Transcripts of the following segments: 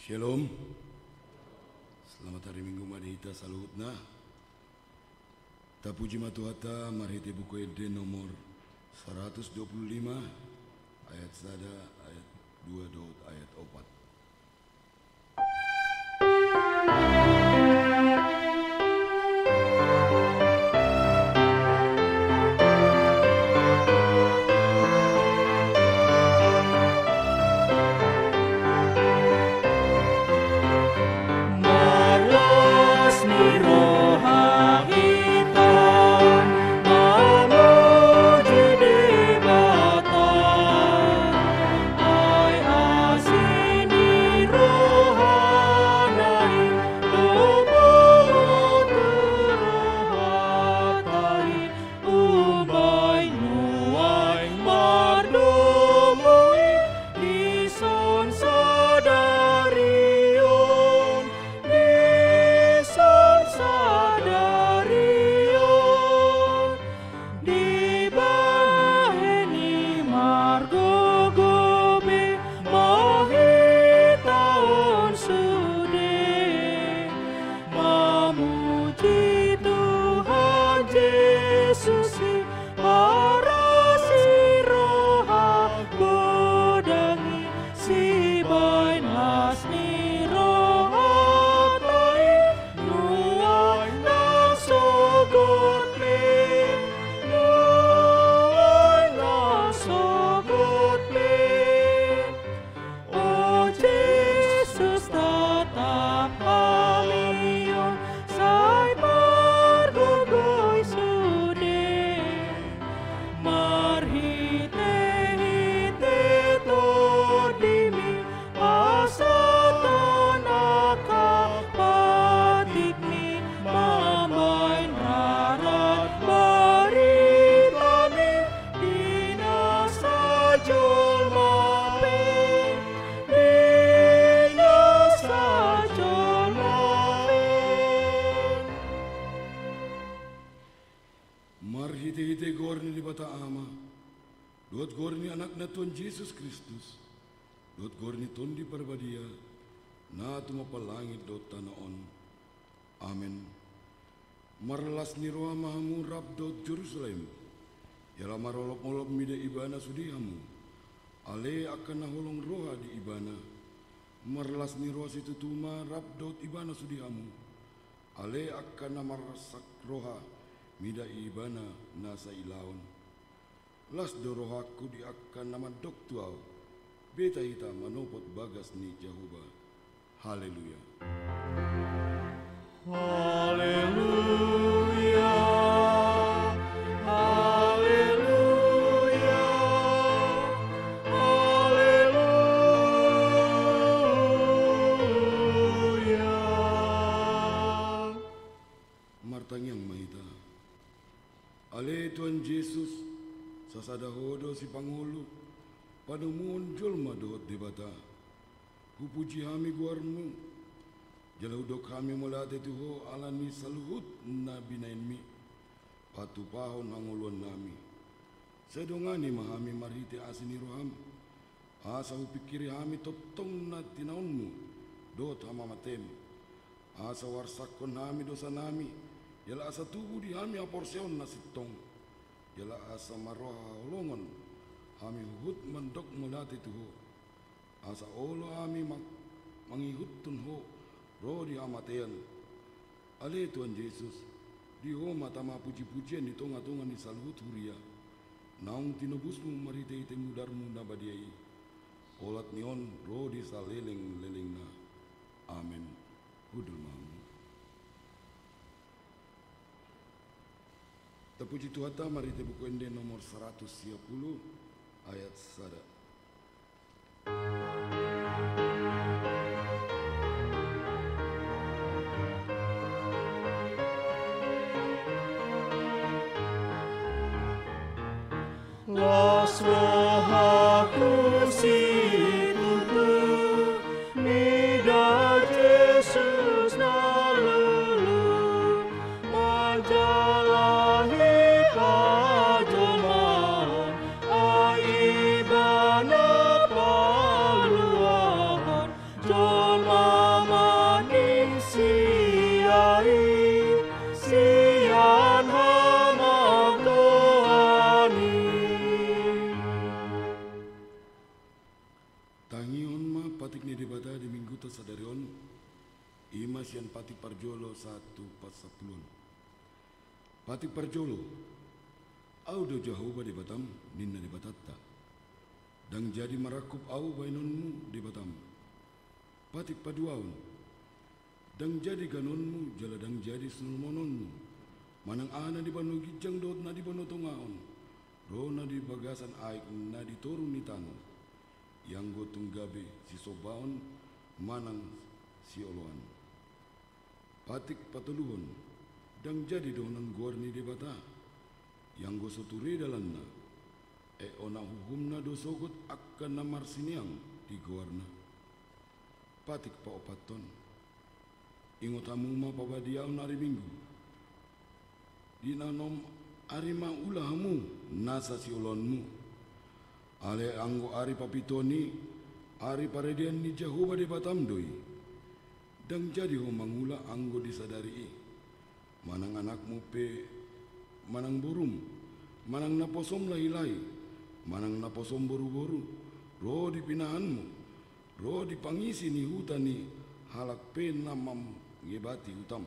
Shalom. Selamat hari Minggu madita saluhutna. Tapuji matuhata marhite buku ede nomor 125 ayat sada ayat 2 dot ayat 4. Hite-hite gorni di bata ama, dot gorni anakna Tuhan Yesus Kristus, dot gorni tondi parbadia, na tumapa langit dot tanaon. Amen. Marlas ni roha mahamu rab dot Jerusalem, yala marolop-molop mide ibana sudihamu, ale akan naholong roha di ibana, marlas ni roha situ tuma rab dot ibana sudihamu, ale akan namarasak roha, mida ibana nasa ilaon. Las dorohaku di akan nama doktuau. Beta hita manopot bagas ni Jehovah. Haleluya. Haleluya. Haleluya. Haleluya. Martangyang mahita. Ale Tuhan Yesus, sasada hodo si Pangulo, padumuon julma doot di bata. Hupuji hami guarmu, jaludok kami mulate tuho alani saluhut na binainmi, patupahon ang ulon nami. Sedongani mahami marite asini roham, asa hupikiri hami totong na tinaunmu, doot hamamatem, asa warsakon hami dosa nami, yala asa tubuh di hami aporseon na sitong. Yala asa maroha holongon. Hami hut mandok mulati tuho. Asa olo hami mangihutun ho. Ro di amatean. Ale Tuhan Yesus. Di ho matama puji-pujian di tonga-tonga ni salhut huria. Naung tinubusmu marite-ite mudarmu nabadiai. Olat nion ro di saleleng-leleng na. Amen. Hudul mamu. Terpuji Tuhan, mari kita buku ende nomor 130 ayat sada. Las rohaku situtu, mida Jesus nalulu, majalahi pajaman, aibana paluan, joma basian Patik Parjolo 1/10. Patik Parjolo, au do Jehovah di Batam, ninna di Batatta. Dang jadi marakup au bainonmu di Batam. Patik Paduaun, dang jadi ganonmu, jala dang jadi sunmononmu. Manang ana di banu gijang dot na di banu tongaon. Rona di bagasan aik na di torun ni tano. Yang gotong gabe si sobaon, manang si oloan. Patik Patuluhon, dang jadi donan gorni di Bata. Yang go soturi dalanna, ona hukumna do sogot akan namar siniang di gorna. Patik Paopaton, ingotamu ma pabadiaw na hari Minggu. Dinanom arima ulahamu nasa si ulonmu. Ale anggo ari papitoni, ari paredian ni Jehovah di Batam doi. Dang jadi ho mangula anggo disadari. Manang anakmu pe, manang burum, manang naposom lahi-lahi, manang naposom boru-boru, roh dipinahanmu, roh dipangisi ni hutani halak pe namam ngebati hutam.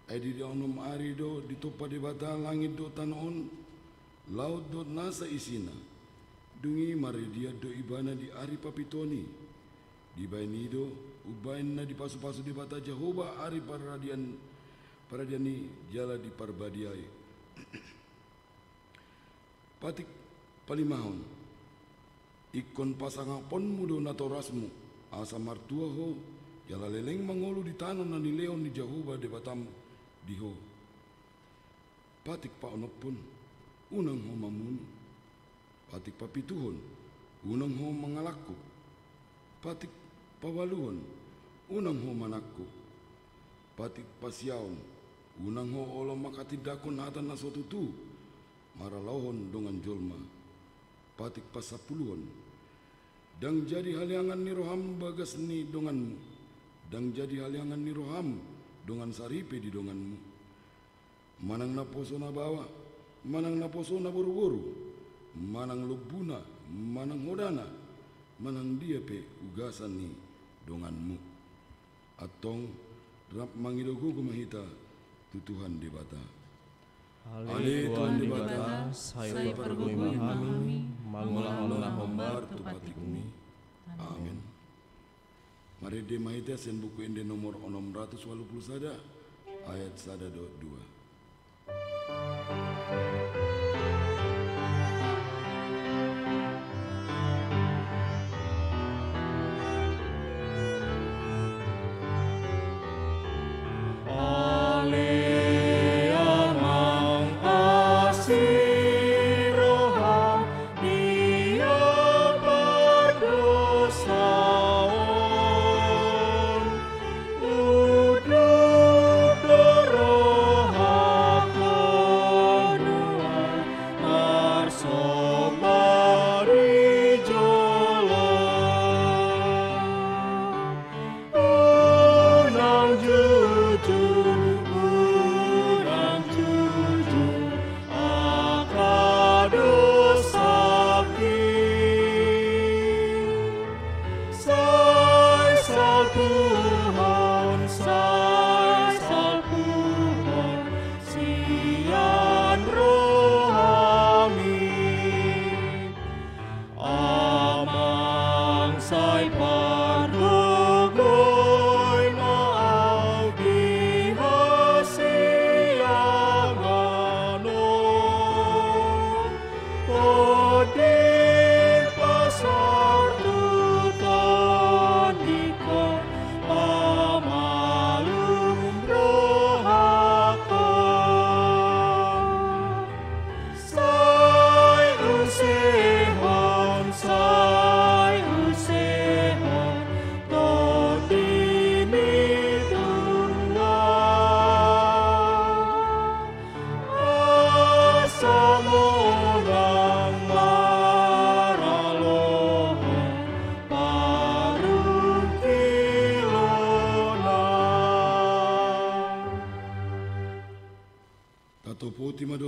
Edi di onom ari do ditopa di Bata langit do tanaon, laut do nasa isina. Dungi mari dia do ibana di ari papitoni. Di bainido ubain na di pasu-pasu di Bata Jehovah ari paradiani jala di parbadiai. Patik Palimahon, ikon pasangapon mudo natorasmu asa martua ho jala leleng mangolu di tanon na nileon ni Jehovah di Batam diho. Patik Paonopun, unang ho mamun. Patik Papituhon, unang ho mangalakku. Patik Pawaluhon, unang ho manakku. Patik Pasiaon, unang ho olo makatidakon hatan na sotutu. Maralauhon dongan jolma. Patik Pasapuluhon, dang jadi haliangan ni roham bagas ni donganmu. Dang jadi haliangan ni roham dongan saripe di donganmu. Manang naposo na bawa, manang naposo na buru-buru. Manang lubuna, manang hodana, manang dia pe ugasan ni donganmu. Atong rap mangidogu kumahita tutuhan di Bata. Ale Tuhan di Bata, saya pergui memahami, mangulah-ulah hombar tu patikmi. Amin. Mari de mahita sen buku ende nomor 680 sada, ayat sada 2.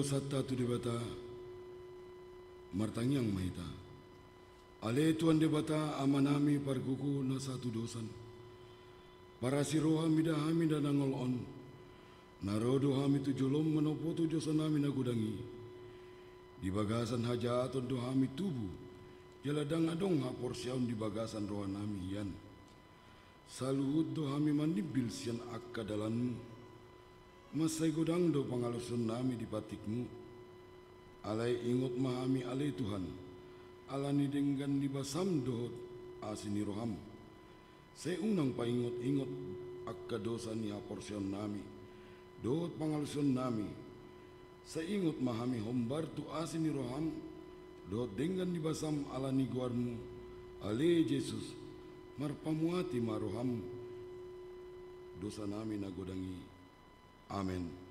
Satu di Bata martangyang mahita. Ale Tuhan di Bata amanami parguku na satu dosan. Para siroha mida hami dan nangol on. Narodo hami tu jolom menopo tu josanami nagudangi. Di bagasan hajaton do hami tubuh. Jaladang adong ha porsiaun di bagasan rohanami yan. Saluhut do hami manibil sian akka dalanmu. Masai godang do pangalusun nami di patikmu. Alai ingot mahami alai Tuhan. Alani denggan di basam dohot asini roham. Saya unang paingot-ingot akka dosa ni ha porsiaun nami. Dohot pangalusun nami. Saya ingot mahami hombar tu asini roham. Dohot denggan di basam alani guarmu. Ale Yesus. Marpamuati maroham. Dosa nami nagodangi. Amin.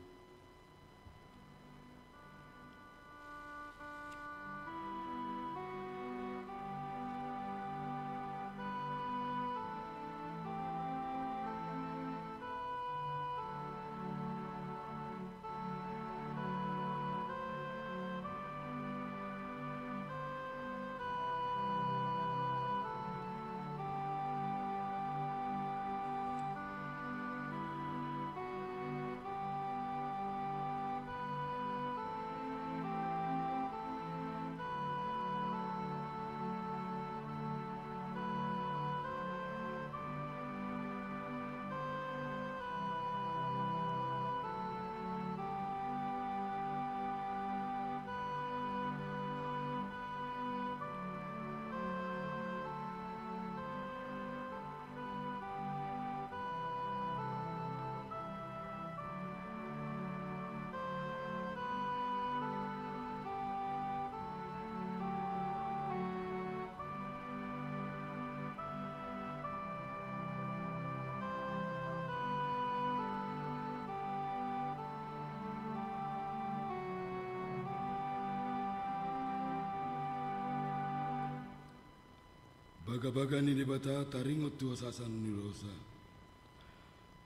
Baga-baga ni debata taringot tu asasan ni rosa.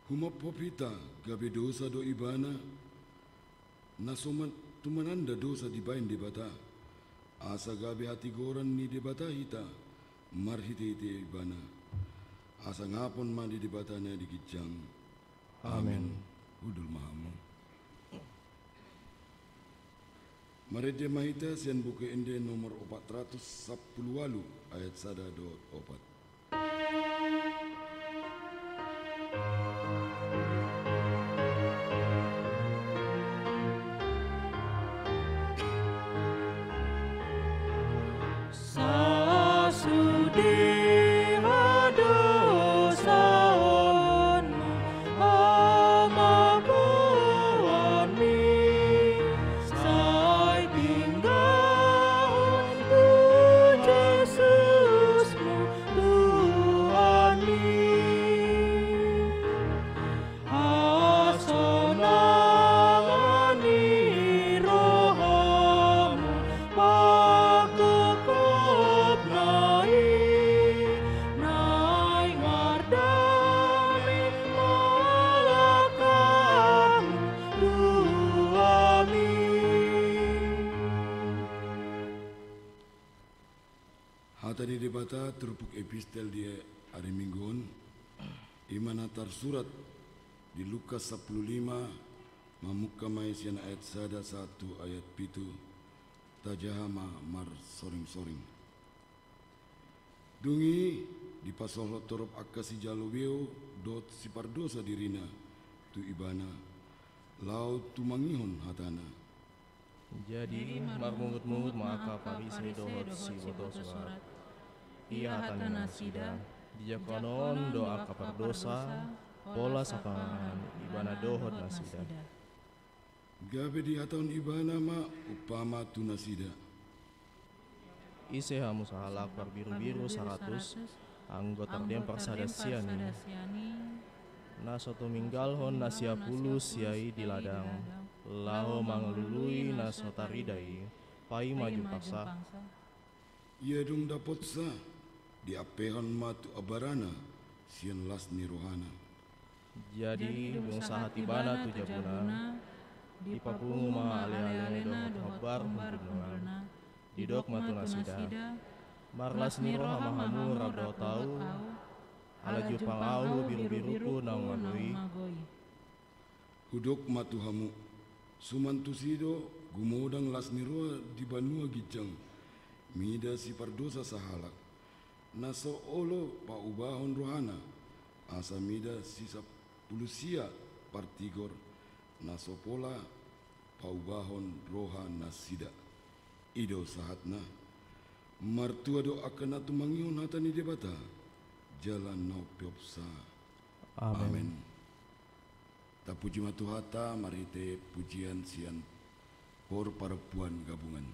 Humap popita gabe dosa do ibana. Nasoman tumananda dosa dibain debata. Asa gabe hati goran ni debata hita. Marhite ite ibana. Asa ngapon mandi debatanya dikijang. Amin. Udul mahamu. Marede mahita sian buku ende nomor 410 ayat 1.4. Tadi debata terupuk epistel dia hari mingguan imana tersurat di Lukas 15 mamuka maisian ayat 1 ayat 7 tajahama mar soring-soring dungi di pasal torop akasi jaloweo dot si pardosa dirina tu ibana lau tu mangihon hatana. Jadi marmungut-mungut maka parisi dohot si boto surat. Ia hatana nasida, dijakonon doa kapar dosa, pola sapangan ibana dohot nasida. Gabe di hataun ibana ma upama tu nasida. Ise hamu sahalak par biru-biru 100, anggota dempar sadasiani. Nasoto minggal hon nasia pulu siai di ladang, laho mangelului nasotaridai, pai maju paksa. Ia dong dapat sa. Di apehan matu abarana sian las ni rohana. Jadi bangsa hati bana tu jabuna di papungu ma ale-ale dohot habar hubungan di dok matu nasida marlas ni roha mahamu rabdo tau ala jupang au biru-biruku nang magoi. Hudok matuhamu, sumantusido gumodang lasnirua di banua gijang, mida si pardosa sahalak, naso olo pa ubahon rohana, asa mida sisa pulusia partigor, naso pola pa ubahon roha nasida. Ido sahatna, martua do akan atu mangion hatani debata, jalan no piopsa. Amen. Ta puji matuhata marite pujian sian por para puan gabungan.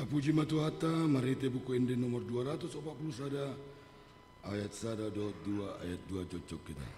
Tapuji matuhata marite buku ende nomor 240 sada ayat sada dot 2 ayat 2 cocok kita.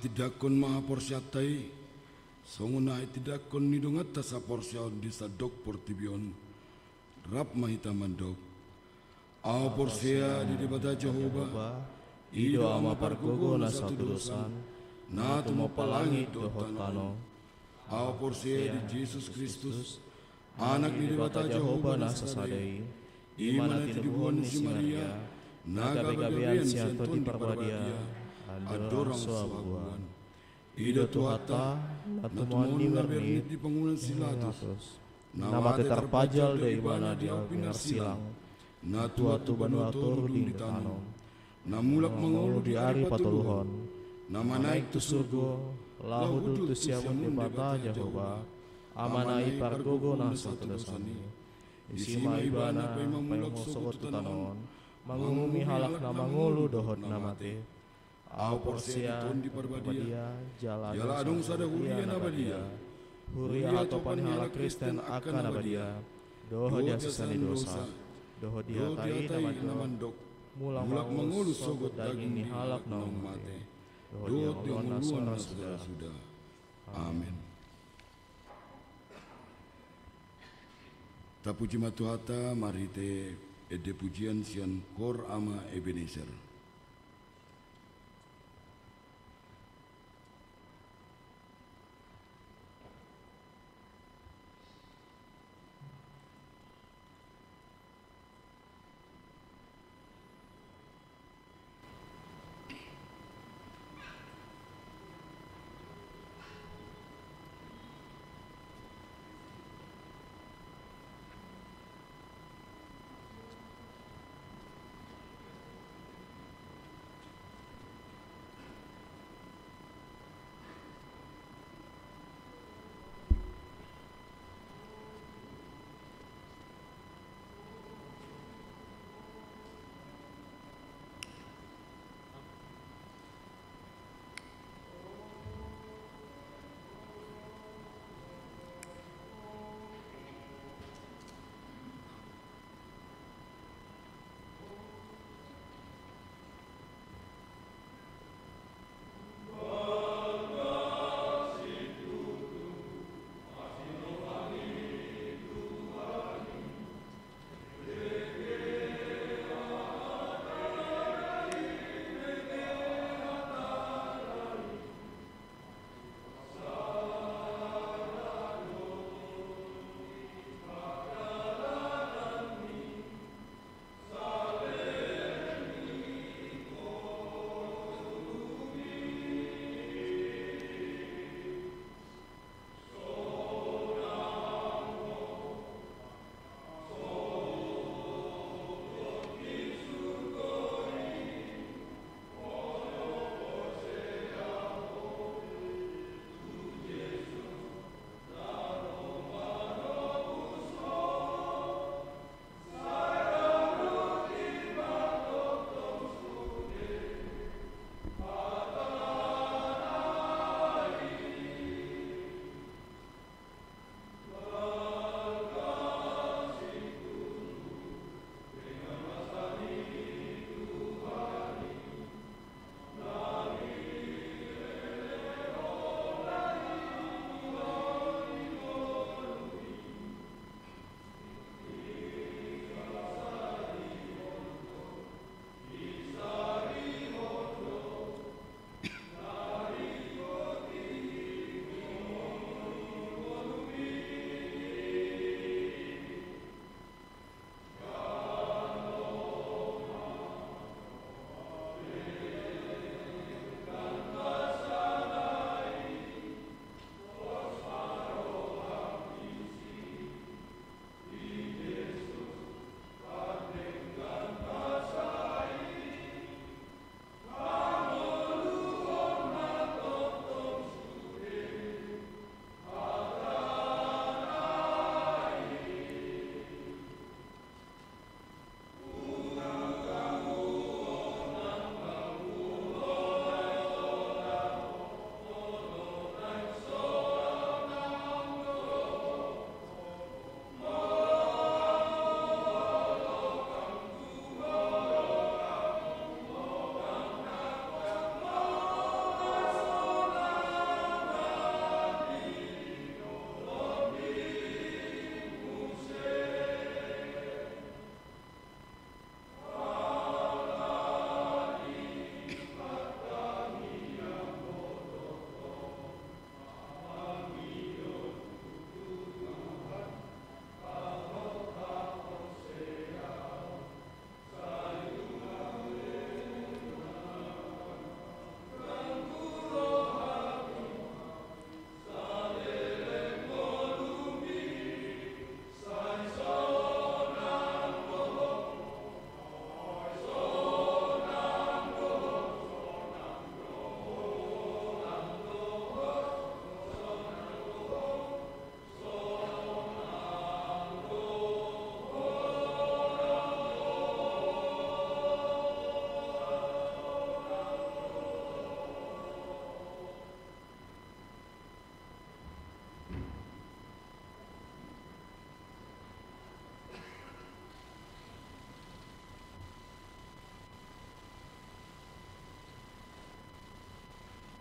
Tidakon maha porsiatai, songunai tidakon nidungat tasa porsiaon di sadok portibion, rap mahita mandok. Au porsia di debata Jehovah, ido ama pargogo na satu dosan, na tumo palangit dohot tano. Au porsia di Yesus Kristus, anak di debata Jehovah na sasadai, imana tidibuan si Maria, naga gabean si Anton di Parbadia, adorang sabuan. Ida tuhata, natumuan ni mernit di pengunan silatus. Nama terpajal dari mana dia pinar silang. Natuatu banuatur di tanong. Namulak mengulu di ari patoluhon. Nama naik tu surgo, lahu dutu siamun di bata Jehovah. Amanai pargogo na satu dasani. Isima ibana pemamulak sogot tanon. Mangumumi halak na mangulu dohot namate. Au porsia di Parbadia, jala adung sada huria nabadia. Huria atau panihala Kristen akan nabadia. Doho dia sesani dosa. Doho dia tai namandok. Mulak mengulus sogot daging ni halak naung mate. Doho dia nguluan sudah. Amin. Tapuji matuhata marite ede pujian sian kor ama Ebenezer.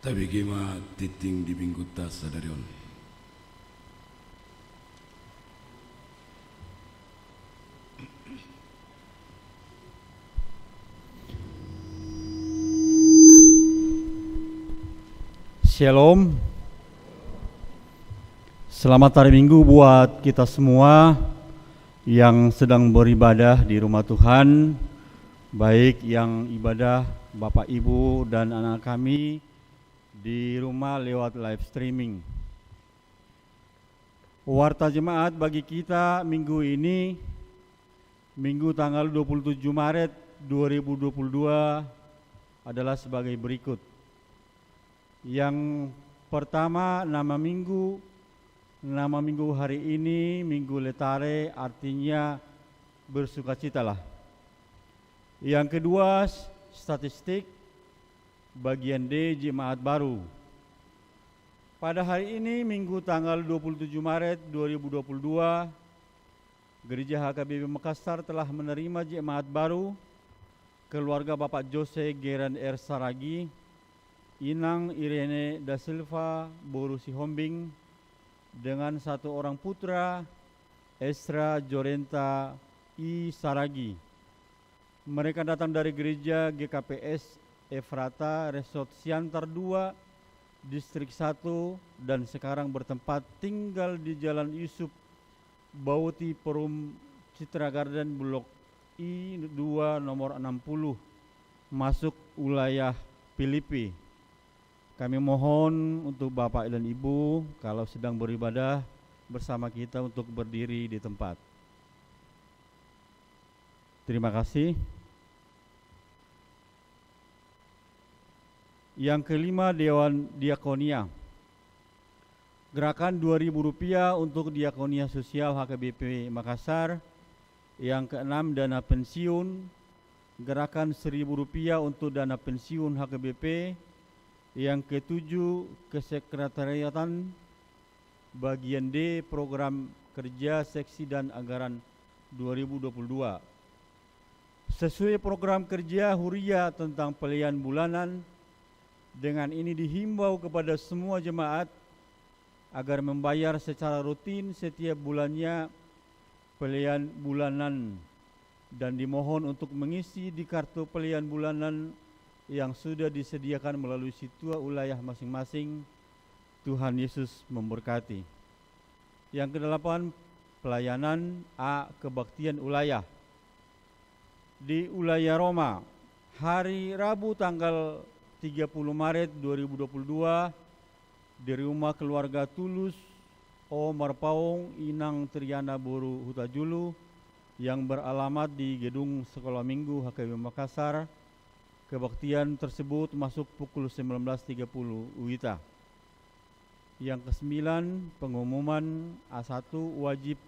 Tapi kima titing di pinggul tas sadarion. Shalom. Selamat hari Minggu buat kita semua yang sedang beribadah di rumah Tuhan, baik yang ibadah Bapak Ibu dan anak kami di rumah lewat live streaming. Warta jemaat bagi kita minggu ini, Minggu tanggal 27 Maret 2022 adalah sebagai berikut. Yang pertama, nama minggu hari ini Minggu Letare, artinya bersukacitalah. Yang kedua, statistik bagian D, jemaat baru. Pada hari ini Minggu tanggal 27 Maret 2022, Gereja HKBP Makassar telah menerima jemaat baru keluarga Bapak Jose Geran R. Saragi, Inang Irene da Silva Boru Sihombing, dengan satu orang putra, Esra Jorenta I. Saragi. Mereka datang dari gereja GKPS Efrata Resort Siantar 2, Distrik 1, dan sekarang bertempat tinggal di Jalan Yusuf Bauti Perum Citra Garden Blok I2 nomor 60, masuk wilayah Filipi. Kami mohon untuk Bapak dan Ibu kalau sedang beribadah bersama kita untuk berdiri di tempat. Terima kasih. Yang kelima, Dewan Diakonia. Gerakan Rp2.000 untuk Diakonia Sosial HKBP Makassar. Yang keenam, dana pensiun. Gerakan Rp1.000 untuk dana pensiun HKBP. Yang ketujuh, kesekretariatan bagian D, program kerja seksi dan anggaran 2022. Sesuai program kerja Huria tentang pelayan bulanan, dengan ini dihimbau kepada semua jemaat agar membayar secara rutin setiap bulannya pelayan bulanan, dan dimohon untuk mengisi di kartu pelayan bulanan yang sudah disediakan melalui situa wilayah masing-masing. Tuhan Yesus memberkati. Yang kedelapan, pelayanan A, kebaktian wilayah. Di wilayah Roma, hari Rabu tanggal 30 Maret 2022, di rumah keluarga Tulus O. Marpaung Inang Triana Boru Hutajulu yang beralamat di Gedung Sekolah Minggu HKBP Makassar. Kebaktian tersebut masuk pukul 19.30 WITA. Yang kesembilan, pengumuman A1 wajib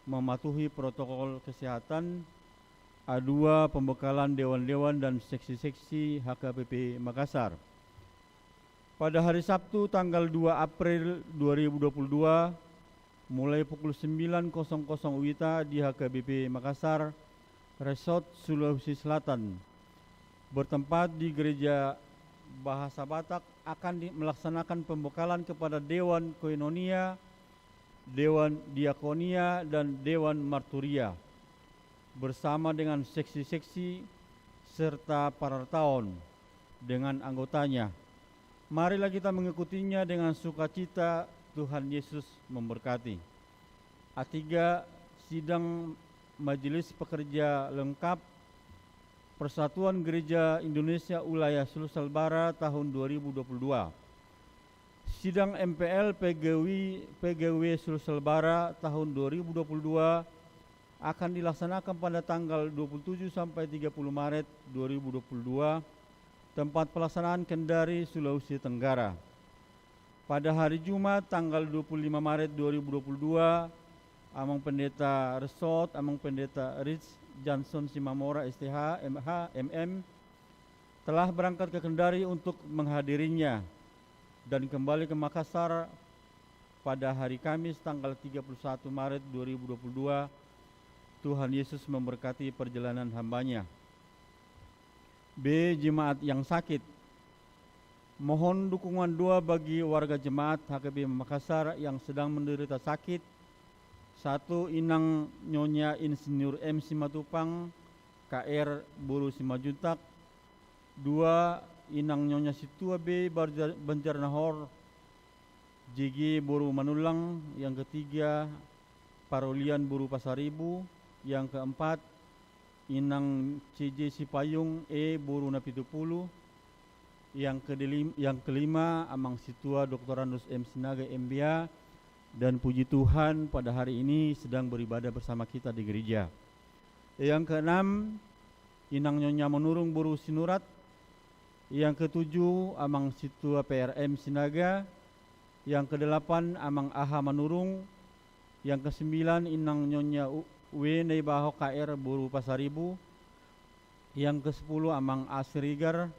mematuhi protokol kesehatan. A2, pembekalan dewan-dewan dan seksi-seksi HKBP Makassar. Pada hari Sabtu tanggal 2 April 2022, mulai pukul 9.00 WITA di HKBP Makassar, Resort Sulawesi Selatan, bertempat di Gereja Bahasa Batak, akan melaksanakan pembekalan kepada Dewan Koinonia, Dewan Diakonia, dan Dewan Marturia, bersama dengan seksi-seksi serta parartaon dengan anggotanya. Marilah kita mengikutinya dengan sukacita. Tuhan Yesus memberkati. A3, sidang Majelis Pekerja Lengkap Persatuan Gereja Indonesia Wilayah Sulsel Barat tahun 2022. Sidang MPL PGW Sulsel Barat tahun 2022 akan dilaksanakan pada tanggal 27 sampai 30 Maret 2022. Tempat pelaksanaan Kendari, Sulawesi Tenggara. Pada hari Jumat tanggal 25 Maret 2022, Amang Pendeta Resort, Amang Pendeta Rich Johnson Simamora STH MH MM telah berangkat ke Kendari untuk menghadirinya dan kembali ke Makassar pada hari Kamis tanggal 31 Maret 2022. Tuhan Yesus memberkati perjalanan hambanya. B. Jemaat yang sakit. Mohon dukungan doa bagi warga jemaat HKBP Makassar yang sedang menderita sakit. 1. Inang Nyonya Insinyur M. Simatupang, KR Buru Simajuntak. 2. Inang Nyonya Situa B. Banjarnahor, JG Buru Manulang. Yang ketiga, Parolian Buru Pasaribu. Yang keempat, Inang CJ Sipayung E. Buru Napitupulu. Yang kelima, Amang Situa Dr. Randus M. Sinaga MBA, dan puji Tuhan pada hari ini sedang beribadah bersama kita di gereja. Yang keenam, Inang Nyonya Menurung Buru Sinurat. Yang ketujuh, Amang Situa PRM Sinaga. Yang kedelapan, Amang Aha Menurung. Yang kesembilan, Inang Nyonya W. Neibaho KR Buru Pasaribu. Yang kesepuluh, Amang Asrigar.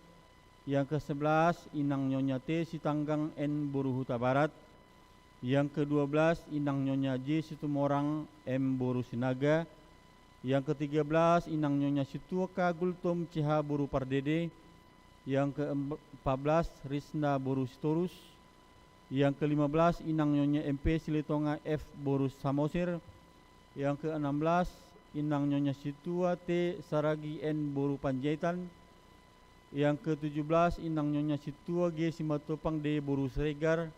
Yang ke-11, Inang Nyonya T. Sitanggang N. Buru Huta Barat. Yang ke-12, Inang Nyonya J. Situmorang M. Buru Sinaga. Yang ke-13, Inang Nyonya Situaka Gultom CH Buru Pardede. Yang ke-14, Risna Buru Sitorus. Yang ke-15, Inang Nyonya MP Silitonga F. Buru Samosir. Yang ke-16, Inang Nyonya Situa T. Saragi N. Buru Panjaitan. Yang ke-17, Inang Nyonya Situa G. Simatupang D. Buru Sregar.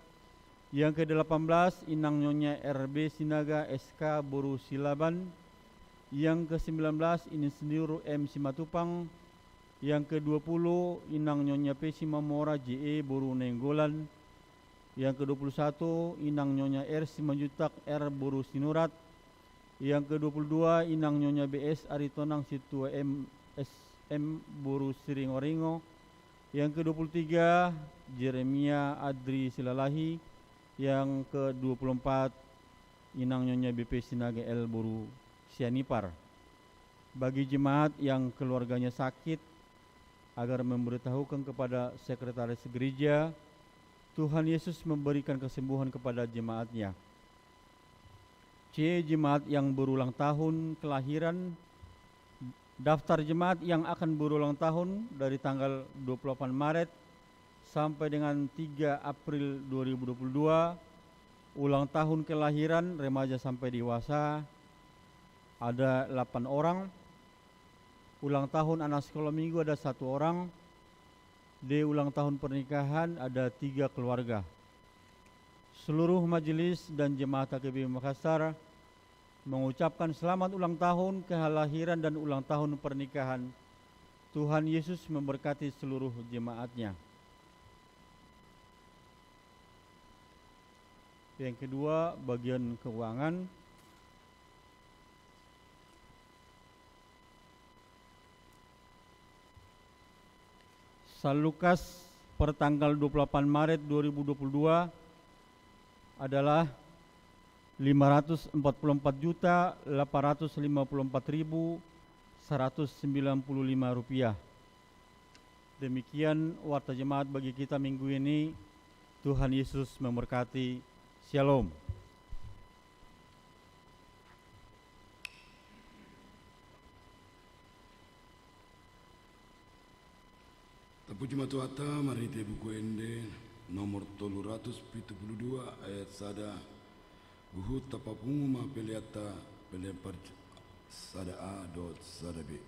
Yang ke-18, Inang Nyonya RB Sinaga SK Buru Silaban. Yang ke-19, Insinyur M. Simatupang. Yang ke-20, Inang Nyonya P. Simamora JE Buru Nenggolan. Yang ke-21, Inang Nyonya R. Simanjutak R. Buru Sinurat. Yang ke-22, Inang Nyonya BS Aritonang Situa M. Buru Siringoringo. Yang ke-23, Jeremia Adri Silalahi. Yang ke-24, Inang Nyonya BP Sinaga L. Buru Sianipar. Bagi jemaat yang keluarganya sakit, agar memberitahukan kepada sekretaris gereja, Tuhan Yesus memberikan kesembuhan kepada jemaatnya. C. Jemaat yang berulang tahun kelahiran. Daftar jemaat yang akan berulang tahun dari tanggal 28 Maret sampai dengan 3 April 2022. Ulang tahun kelahiran remaja sampai dewasa ada 8 orang. Ulang tahun anak sekolah minggu ada 1 orang. D. Ulang tahun pernikahan ada 3 keluarga. Seluruh majelis dan jemaat HKBP Makassar mengucapkan selamat ulang tahun kelahiran dan ulang tahun pernikahan. Tuhan Yesus memberkati seluruh jemaatnya. Yang kedua, bagian keuangan. Salukas per tanggal 28 Maret 2022 adalah 544.854.195 rupiah. Demikian warta jemaat bagi kita minggu ini. Tuhan Yesus memberkati. Shalom. Tapu Jumat Wata mari te buku ende nomor 372 ayat sada Uhud tapapungu ma peliata pelempar sada A dot sada B.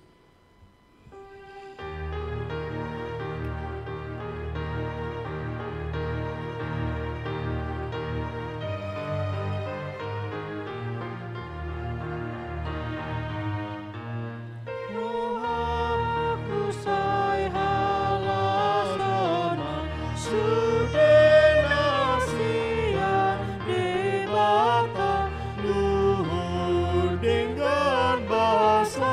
Dengan bahasa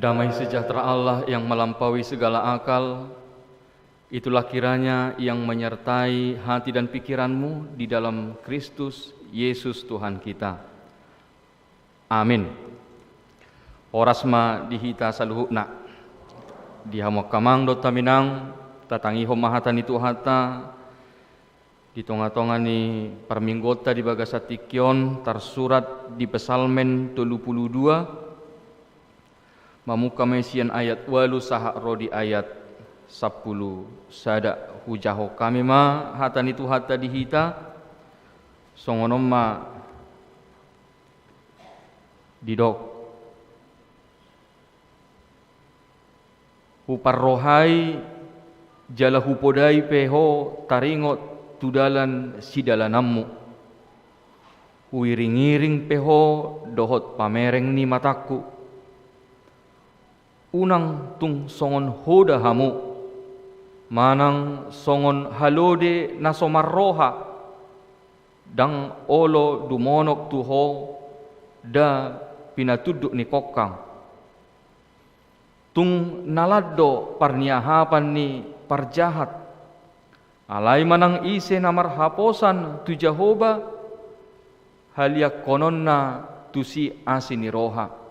Damai sejahtera Allah yang melampaui segala akal, itulah kiranya yang menyertai hati dan pikiranmu di dalam Kristus Yesus Tuhan kita. Amin. Orasma dihita saluhukna, dihamok kamang dot taminang, tatangi homahatan itu hata, di tonga-tonga ni perminggota di bagasatikyon tersurat di Pesalmen 32, mamuka mesian ayat 8 saha rodi ayat 10 sada hujaho kami ma hatan itu hata dihita songonom ma didok huparrohai jala hupodai peho taringot tudalan sidalanammu huiring-iring peho dohot pamereng ni mataku unang tung songon hoda hamu manang songon halode nasomarroha dang olo dumonok tuho da pinatuduk ni kokang tung naladdo parniahapan ni parjahat alai manang ise namar haposan tu Jehoba haliak kononna tusi asini roha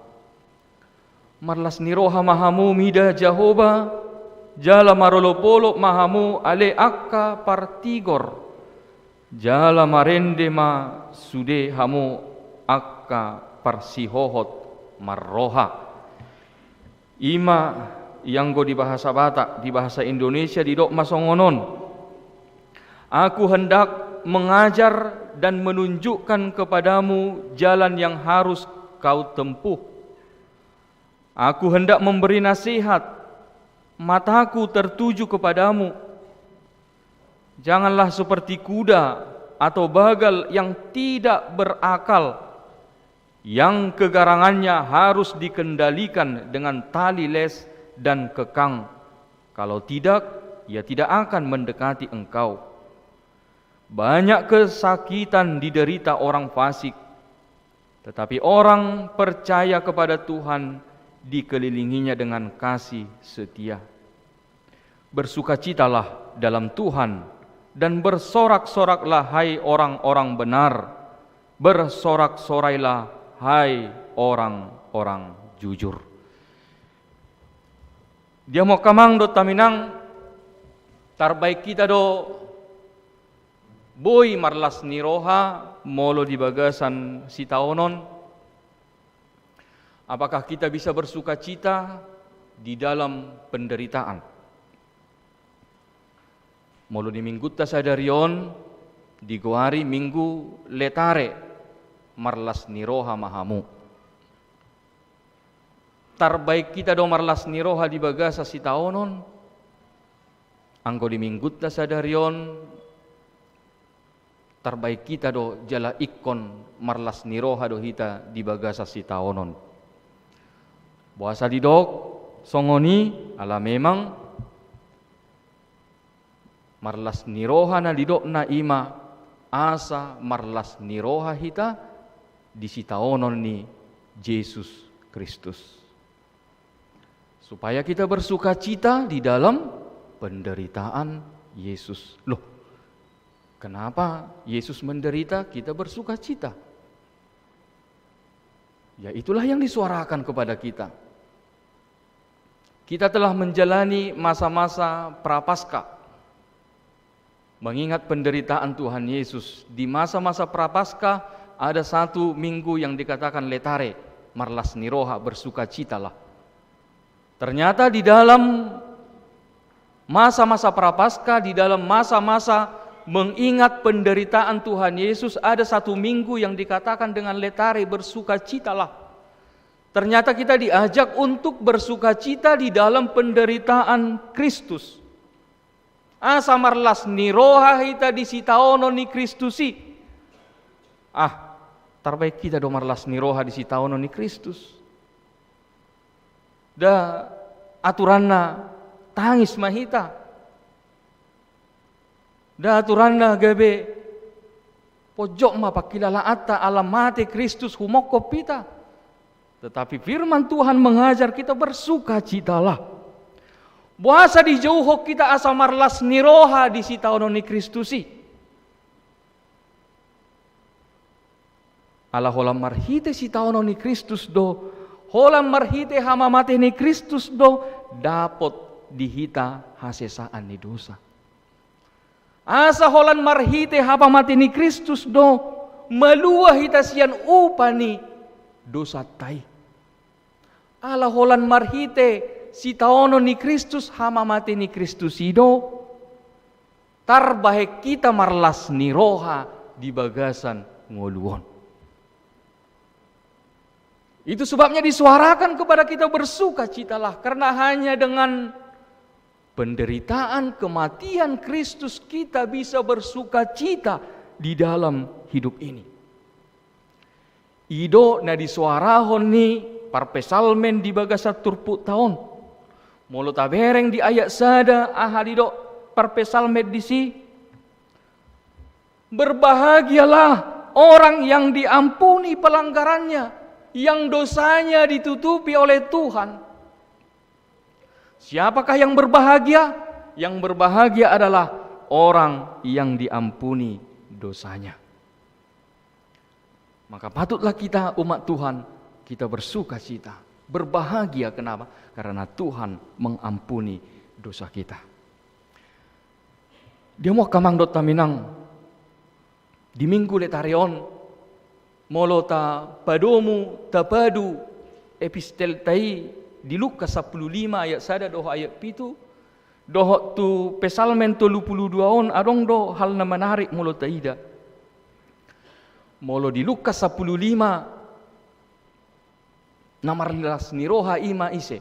marlas niroha mahamu mida Jehoba jala marolopolo mahamu ale akka partigor jala marende ma sude hamu akka parsihohot marroha. Ima yang go di bahasa Batak, di bahasa Indonesia di dok masongonon. Aku hendak mengajar dan menunjukkan kepadamu jalan yang harus kau tempuh. Aku hendak memberi nasihat, mataku tertuju kepadamu. Janganlah seperti kuda atau bagal yang tidak berakal, yang kegarangannya harus dikendalikan dengan tali les dan kekang. Kalau tidak, ia tidak akan mendekati engkau. Banyak kesakitan diderita orang fasik, tetapi orang percaya kepada Tuhan dikelilinginya dengan kasih setia. Bersukacitalah dalam Tuhan dan bersorak-soraklah hai orang-orang benar. Bersorak-sorailah hai orang-orang jujur. Dia mau kamang do taminang tarbaik kita do boy marlas niroha molo di bagasan sitaonon. Apakah kita bisa bersuka cita di dalam penderitaan? Molo di minggu tasadarion di goari minggu letare marlas niroha mahamu. Tarbaik kita do marlas niroha di bagasa sitaonon. Anggo di minggu tasadarion tarbaik kita do jala ikon marlas niroha do hita di bagasa sitaonon. Buasa didok songoni ala memang marlas niroha na didok na ima asa marlas niroha hita di sitaonon ni Yesus Kristus, supaya kita bersuka cita di dalam penderitaan Yesus. Loh, kenapa Yesus menderita kita bersuka cita? Ya itulah yang disuarakan kepada kita. Kita telah menjalani masa-masa prapaskah, mengingat penderitaan Tuhan Yesus. Di masa-masa prapaskah ada satu minggu yang dikatakan letare, marlas niroha, bersukacitalah. Ternyata di dalam masa-masa prapaskah, di dalam masa-masa mengingat penderitaan Tuhan Yesus, ada satu minggu yang dikatakan dengan letare, bersukacitalah. Ternyata kita diajak untuk bersukacita di dalam penderitaan Kristus. Asa marlas niroha hita di sitaono ni Kristusi. Terbaik kita do marlas niroha di sitaono ni Kristus. Da aturanna tangis mahita. Da aturanna gabe pojok ma pakilala atta alam mate Kristus humokop pita. Tetapi firman Tuhan mengajar kita bersukacitalah. Buasa di jauh kita asa marlas niroha di sitaono ni Kristusi. Ala holam marhite sitaono ni Kristus do, holam marhite hama mate ni Kristus do, dapat dihita hasesaan ni dosa. Asa holan marhite hapa mate ni Kristus do, malua hita sian upani dosa tai. Ala holan marhite si taono ni Kristus hama mati ni Kristus ido, tarbahe kita marlas ni roha di bagasan ngoluon. Itu sebabnya disuarakan kepada kita bersukacitalah, karena hanya dengan penderitaan kematian Kristus kita bisa bersukacita di dalam hidup ini. Ido na disuarahon ni parpesalmen di bagasa turput tahun. Molo tabereng di ayat sada ahadido parpesalmen di si. Berbahagialah orang yang diampuni pelanggarannya, yang dosanya ditutupi oleh Tuhan. Siapakah yang berbahagia? Yang berbahagia adalah orang yang diampuni dosanya. Maka patutlah kita umat Tuhan, kita bersukacita, berbahagia. Kenapa? Karena Tuhan mengampuni dosa kita. Dia mau kamang dot taminang di minggu letarion molo ta padomu ta padu epistel tai di Lukas 15 ayat 1 doh ayat 7 doh tu pesalmen 32 on adong do hal na menarik molo taida molo di Lukas 15 namarlas ni roha ima ise.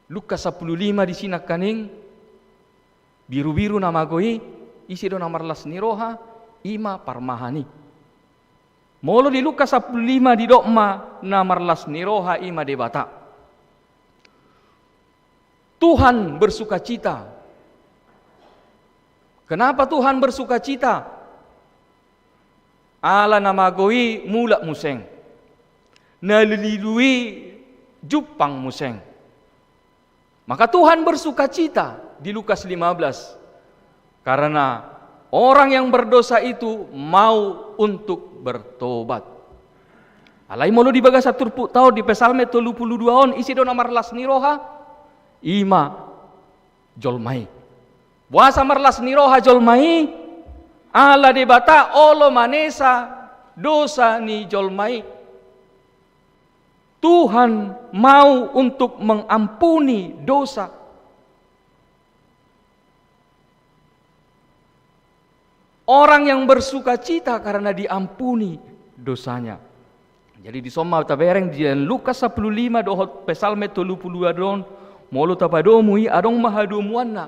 Lukas 15 di sina kaning biru-biru nama goi isi do namarlas ni roha ima parmahani. Molo di Lukas 15 di dokma namarlas ni roha ima debata. Tuhan bersukacita. Kenapa Tuhan bersukacita? Ala nama goi mulak museng. Nalilui jupang museng. Maka Tuhan bersukacita di Lukas 15 karena orang yang berdosa itu mau untuk bertobat. Alai molo di bagasa turpuk tau di pesalme 32 on isi do namarlas ni roha ima jolmai. Buasa marlas ni roha jolmai ala debata olo manesa dosa ni jolmai. Tuhan mau untuk mengampuni dosa. Orang yang bersukacita karena diampuni dosanya. Jadi di soma tabereng di Lukas 15 dohot pesalme 32 don molo tapadomui adong mahadumuanna.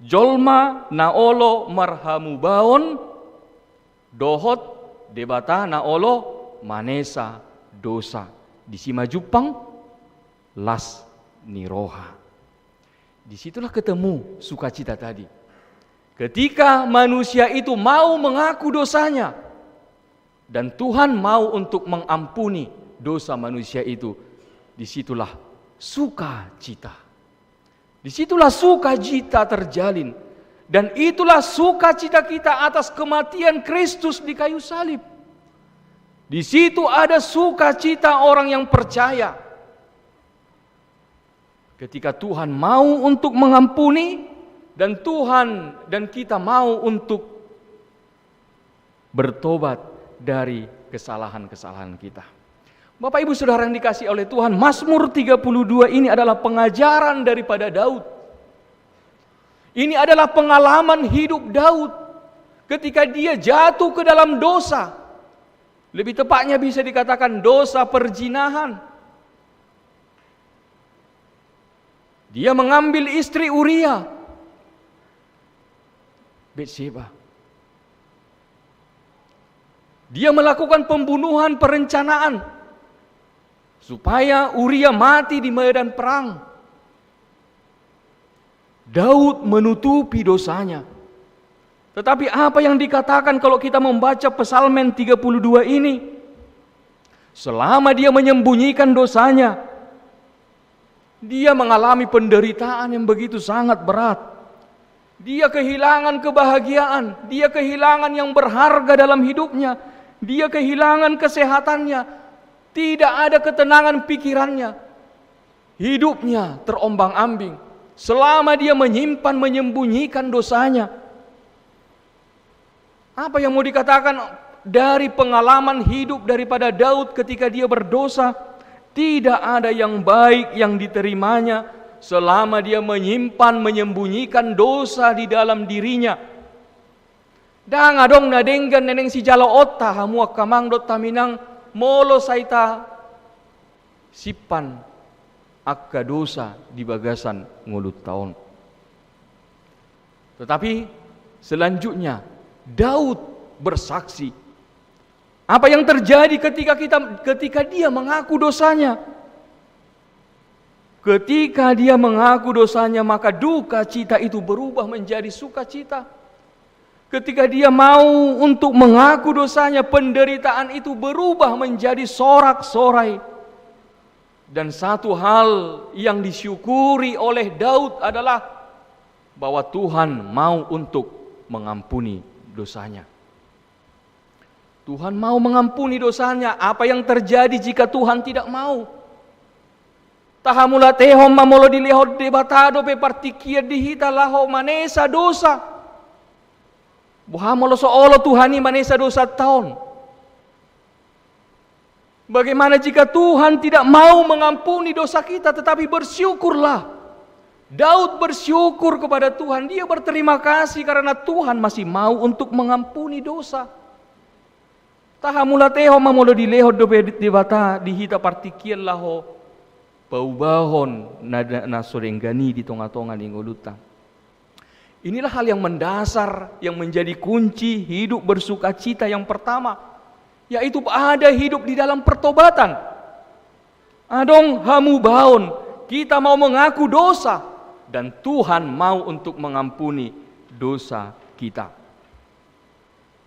Jolma na olo marhamu baon dohot debata na olo manesa dosa. Di sima jupang las niroha. Disitulah ketemu sukacita tadi. Ketika manusia itu mau mengaku dosanya dan Tuhan mau untuk mengampuni dosa manusia itu, disitulah sukacita. Disitulah sukacita terjalin. Dan itulah sukacita kita atas kematian Kristus di kayu salib. Di situ ada sukacita orang yang percaya. Ketika Tuhan mau untuk mengampuni dan Tuhan dan kita mau untuk bertobat dari kesalahan-kesalahan kita. Bapak Ibu Saudara yang dikasihi oleh Tuhan, Mazmur 32 ini adalah pengajaran daripada Daud. Ini adalah pengalaman hidup Daud ketika dia jatuh ke dalam dosa. Lebih tepatnya bisa dikatakan dosa perzinahan. Dia mengambil istri Uria, Betseba. Dia melakukan pembunuhan perencanaan supaya Uria mati di medan perang. Daud menutupi dosanya. Tetapi apa yang dikatakan kalau kita membaca Pesalmen 32 ini? selama dia menyembunyikan dosanya, dia mengalami penderitaan yang begitu sangat berat. Dia kehilangan kebahagiaan, dia kehilangan yang berharga dalam hidupnya, dia kehilangan kesehatannya, tidak ada ketenangan pikirannya. Hidupnya terombang-ambing selama dia menyimpan, menyembunyikan dosanya. Apa yang mau dikatakan dari pengalaman hidup daripada Daud ketika dia berdosa? Tidak ada yang baik yang diterimanya selama dia menyimpan, menyembunyikan dosa di dalam dirinya. Dang adong nadenggan neneng si jalo otta hamua kamang dot taminang molo saita sipan akka dosa di bagasan ngulut taon. Tetapi selanjutnya Daud bersaksi. Apa yang terjadi ketika dia mengaku dosanya? Ketika dia mengaku dosanya, maka duka cita itu berubah menjadi sukacita. Ketika dia mau untuk mengaku dosanya, penderitaan itu berubah menjadi sorak-sorai. Dan satu hal yang disyukuri oleh Daud adalah bahwa Tuhan mau untuk mengampuni dosanya. Tuhan mau mengampuni dosanya. Apa yang terjadi jika Tuhan tidak mau? Tahamula tehom mamolo dilihod debatado pe partikia dihita laho manesa dosa. Buhamolo soolo Tuhani manesa dosa tahun. Bagaimana jika Tuhan tidak mau mengampuni dosa kita, tetapi bersyukurlah. Daud bersyukur kepada Tuhan. Dia berterima kasih karena Tuhan masih mau untuk mengampuni dosa. Tahamula tehom mamolo dilihod debata dihita partikia laho paubahon na sorenggani di tonga-tonga di ngoluta. Inilah hal yang mendasar yang menjadi kunci hidup bersukacita yang pertama, yaitu ada hidup di dalam pertobatan. Adong hamu baon, kita mau mengaku dosa dan Tuhan mau untuk mengampuni dosa kita.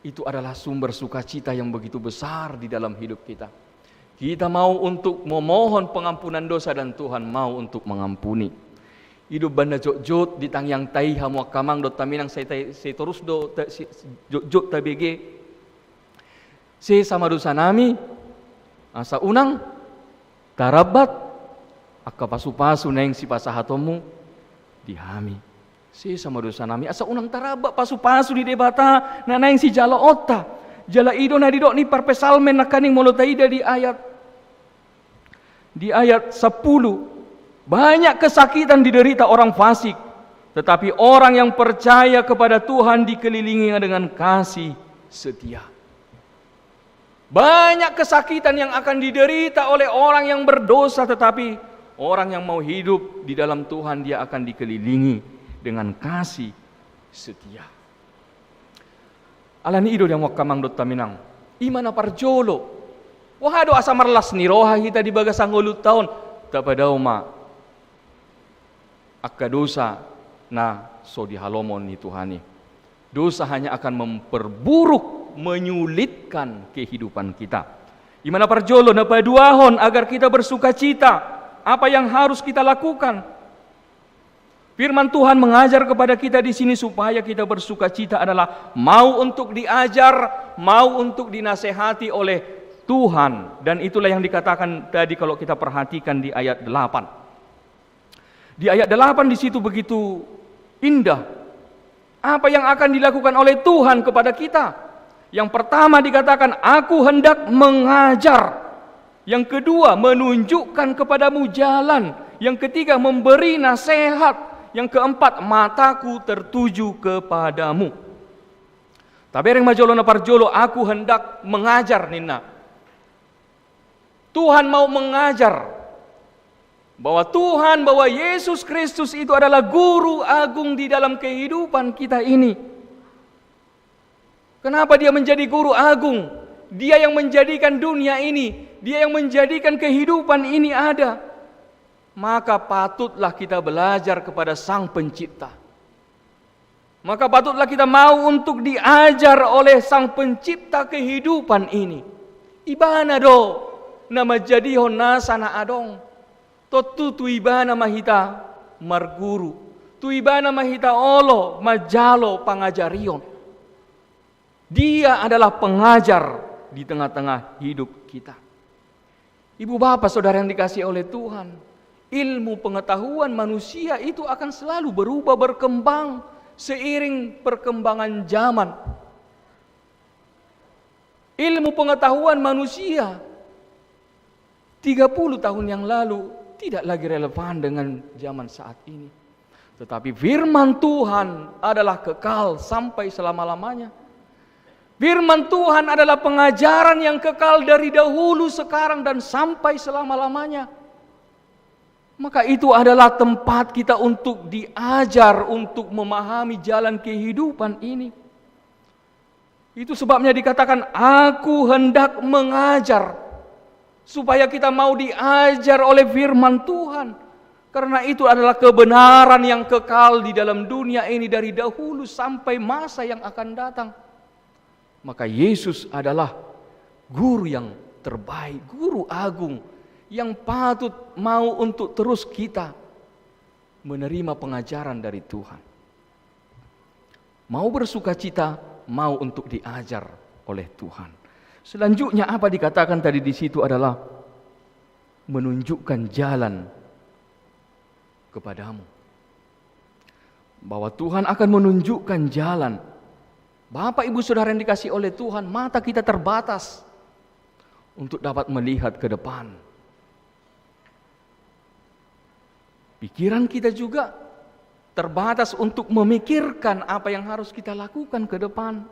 Itu adalah sumber sukacita yang begitu besar di dalam hidup kita. Kita mau untuk memohon pengampunan dosa dan Tuhan mau untuk mengampuni. Hidup banda jok-jok di tangyang tai hamu kamang dot taminang saya terus do jok-jok tabege. Se sama dosa nami asa unang tarabat akka pasu-pasu neng si pasahatomu dihami. Se sama dosa nami asa unang tarabat pasu-pasu di debata na neng si jala otta. Jala ido na didok ni parpesalmen nakaning molotaida di ayat 10. Banyak kesakitan diderita orang fasik, tetapi orang yang percaya kepada Tuhan dikelilingi dengan kasih setia. Banyak kesakitan yang akan diderita oleh orang yang berdosa, tetapi orang yang mau hidup di dalam Tuhan dia akan dikelilingi dengan kasih setia. Alani ido yang wakamang dot taminang imana parjolo wahado asa marlas ni roha kita di bagasang ulut taon tapadaw ma akka dosa na so dihalomon ni Tuhani. Dosa hanya akan memperburuk, menyulitkan kehidupan kita. Imana parjolo na paduahon agar kita bersukacita. Apa yang harus kita lakukan? Firman Tuhan mengajar kepada kita di sini supaya kita bersukacita adalah mau untuk diajar, mau untuk dinasehati oleh Tuhan. Dan itulah yang dikatakan tadi kalau kita perhatikan di ayat 8. Di ayat 8 di situ begitu indah. Apa yang akan dilakukan oleh Tuhan kepada kita? Yang pertama dikatakan, aku hendak mengajar. Yang kedua, menunjukkan kepadamu jalan. Yang ketiga, memberi nasihat. Yang keempat, mataku tertuju kepadamu. Tabereng majolo na parjolo, aku hendak mengajar nina. Tuhan mau mengajar. Bahwa Yesus Kristus itu adalah guru agung di dalam kehidupan kita ini. Kenapa dia menjadi guru agung? Dia yang menjadikan dunia ini, dia yang menjadikan kehidupan ini ada. Maka patutlah kita belajar kepada Sang Pencipta. Maka patutlah kita mau untuk diajar oleh Sang Pencipta kehidupan ini. Ibana do, nama jadihon nasana adong. Totu tuibana mahita marguru. Tuibana mahita olo majalo pangajarion. Dia adalah pengajar di tengah-tengah hidup kita. Ibu bapak saudara yang dikasihi oleh Tuhan, ilmu pengetahuan manusia itu akan selalu berubah, berkembang seiring perkembangan zaman. Ilmu pengetahuan manusia 30 tahun yang lalu tidak lagi relevan dengan zaman saat ini. Tetapi firman Tuhan adalah kekal sampai selama-lamanya. Firman Tuhan adalah pengajaran yang kekal dari dahulu, sekarang, dan sampai selama-lamanya. Maka itu adalah tempat kita untuk diajar, untuk memahami jalan kehidupan ini. Itu sebabnya dikatakan, aku hendak mengajar, supaya kita mau diajar oleh firman Tuhan. Karena itu adalah kebenaran yang kekal di dalam dunia ini dari dahulu sampai masa yang akan datang. Maka Yesus adalah guru yang terbaik, guru agung yang patut mau untuk terus kita menerima pengajaran dari Tuhan. Mau bersukacita, mau untuk diajar oleh Tuhan. Selanjutnya apa dikatakan tadi di situ adalah menunjukkan jalan kepadamu. Bahwa Tuhan akan menunjukkan jalan. Bapak ibu saudara yang dikasihi oleh Tuhan, mata kita terbatas untuk dapat melihat ke depan. Pikiran kita juga terbatas untuk memikirkan apa yang harus kita lakukan ke depan.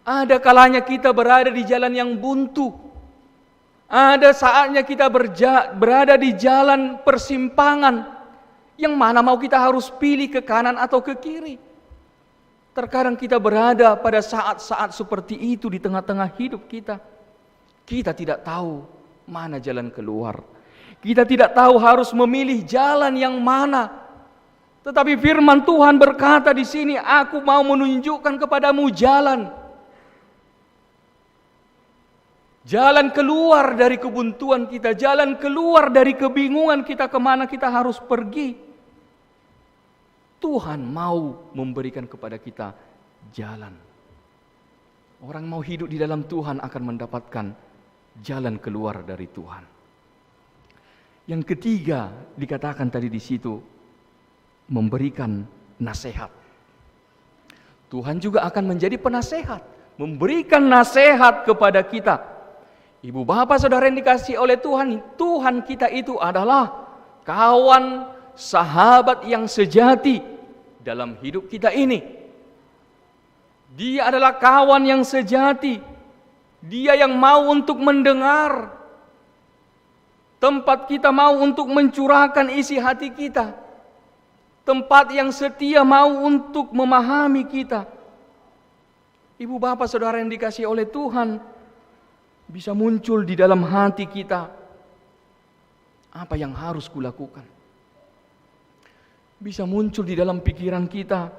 Ada kalanya kita berada di jalan yang buntu. Ada saatnya kita berada di jalan persimpangan, yang mana mau kita harus pilih ke kanan atau ke kiri. Terkadang kita berada pada saat-saat seperti itu di tengah-tengah hidup kita. Kita tidak tahu mana jalan keluar. Kita tidak tahu harus memilih jalan yang mana. Tetapi firman Tuhan berkata di sini, aku mau menunjukkan kepadamu jalan. Jalan keluar dari kebuntuan kita, jalan keluar dari kebingungan kita kemana kita harus pergi. Tuhan mau memberikan kepada kita jalan. Orang mau hidup di dalam Tuhan akan mendapatkan jalan keluar dari Tuhan. Yang ketiga dikatakan tadi di situ, memberikan nasihat. Tuhan juga akan menjadi penasehat, memberikan nasihat kepada kita. Ibu bapak saudara yang dikasihi oleh Tuhan, Tuhan kita itu adalah kawan, sahabat yang sejati dalam hidup kita ini. Dia adalah kawan yang sejati. Dia yang mau untuk mendengar. Tempat kita mau untuk mencurahkan isi hati kita. Tempat yang setia mau untuk memahami kita. Ibu bapak saudara yang dikasihi oleh Tuhan, bisa muncul di dalam hati kita, apa yang harus kulakukan. Bisa muncul di dalam pikiran kita,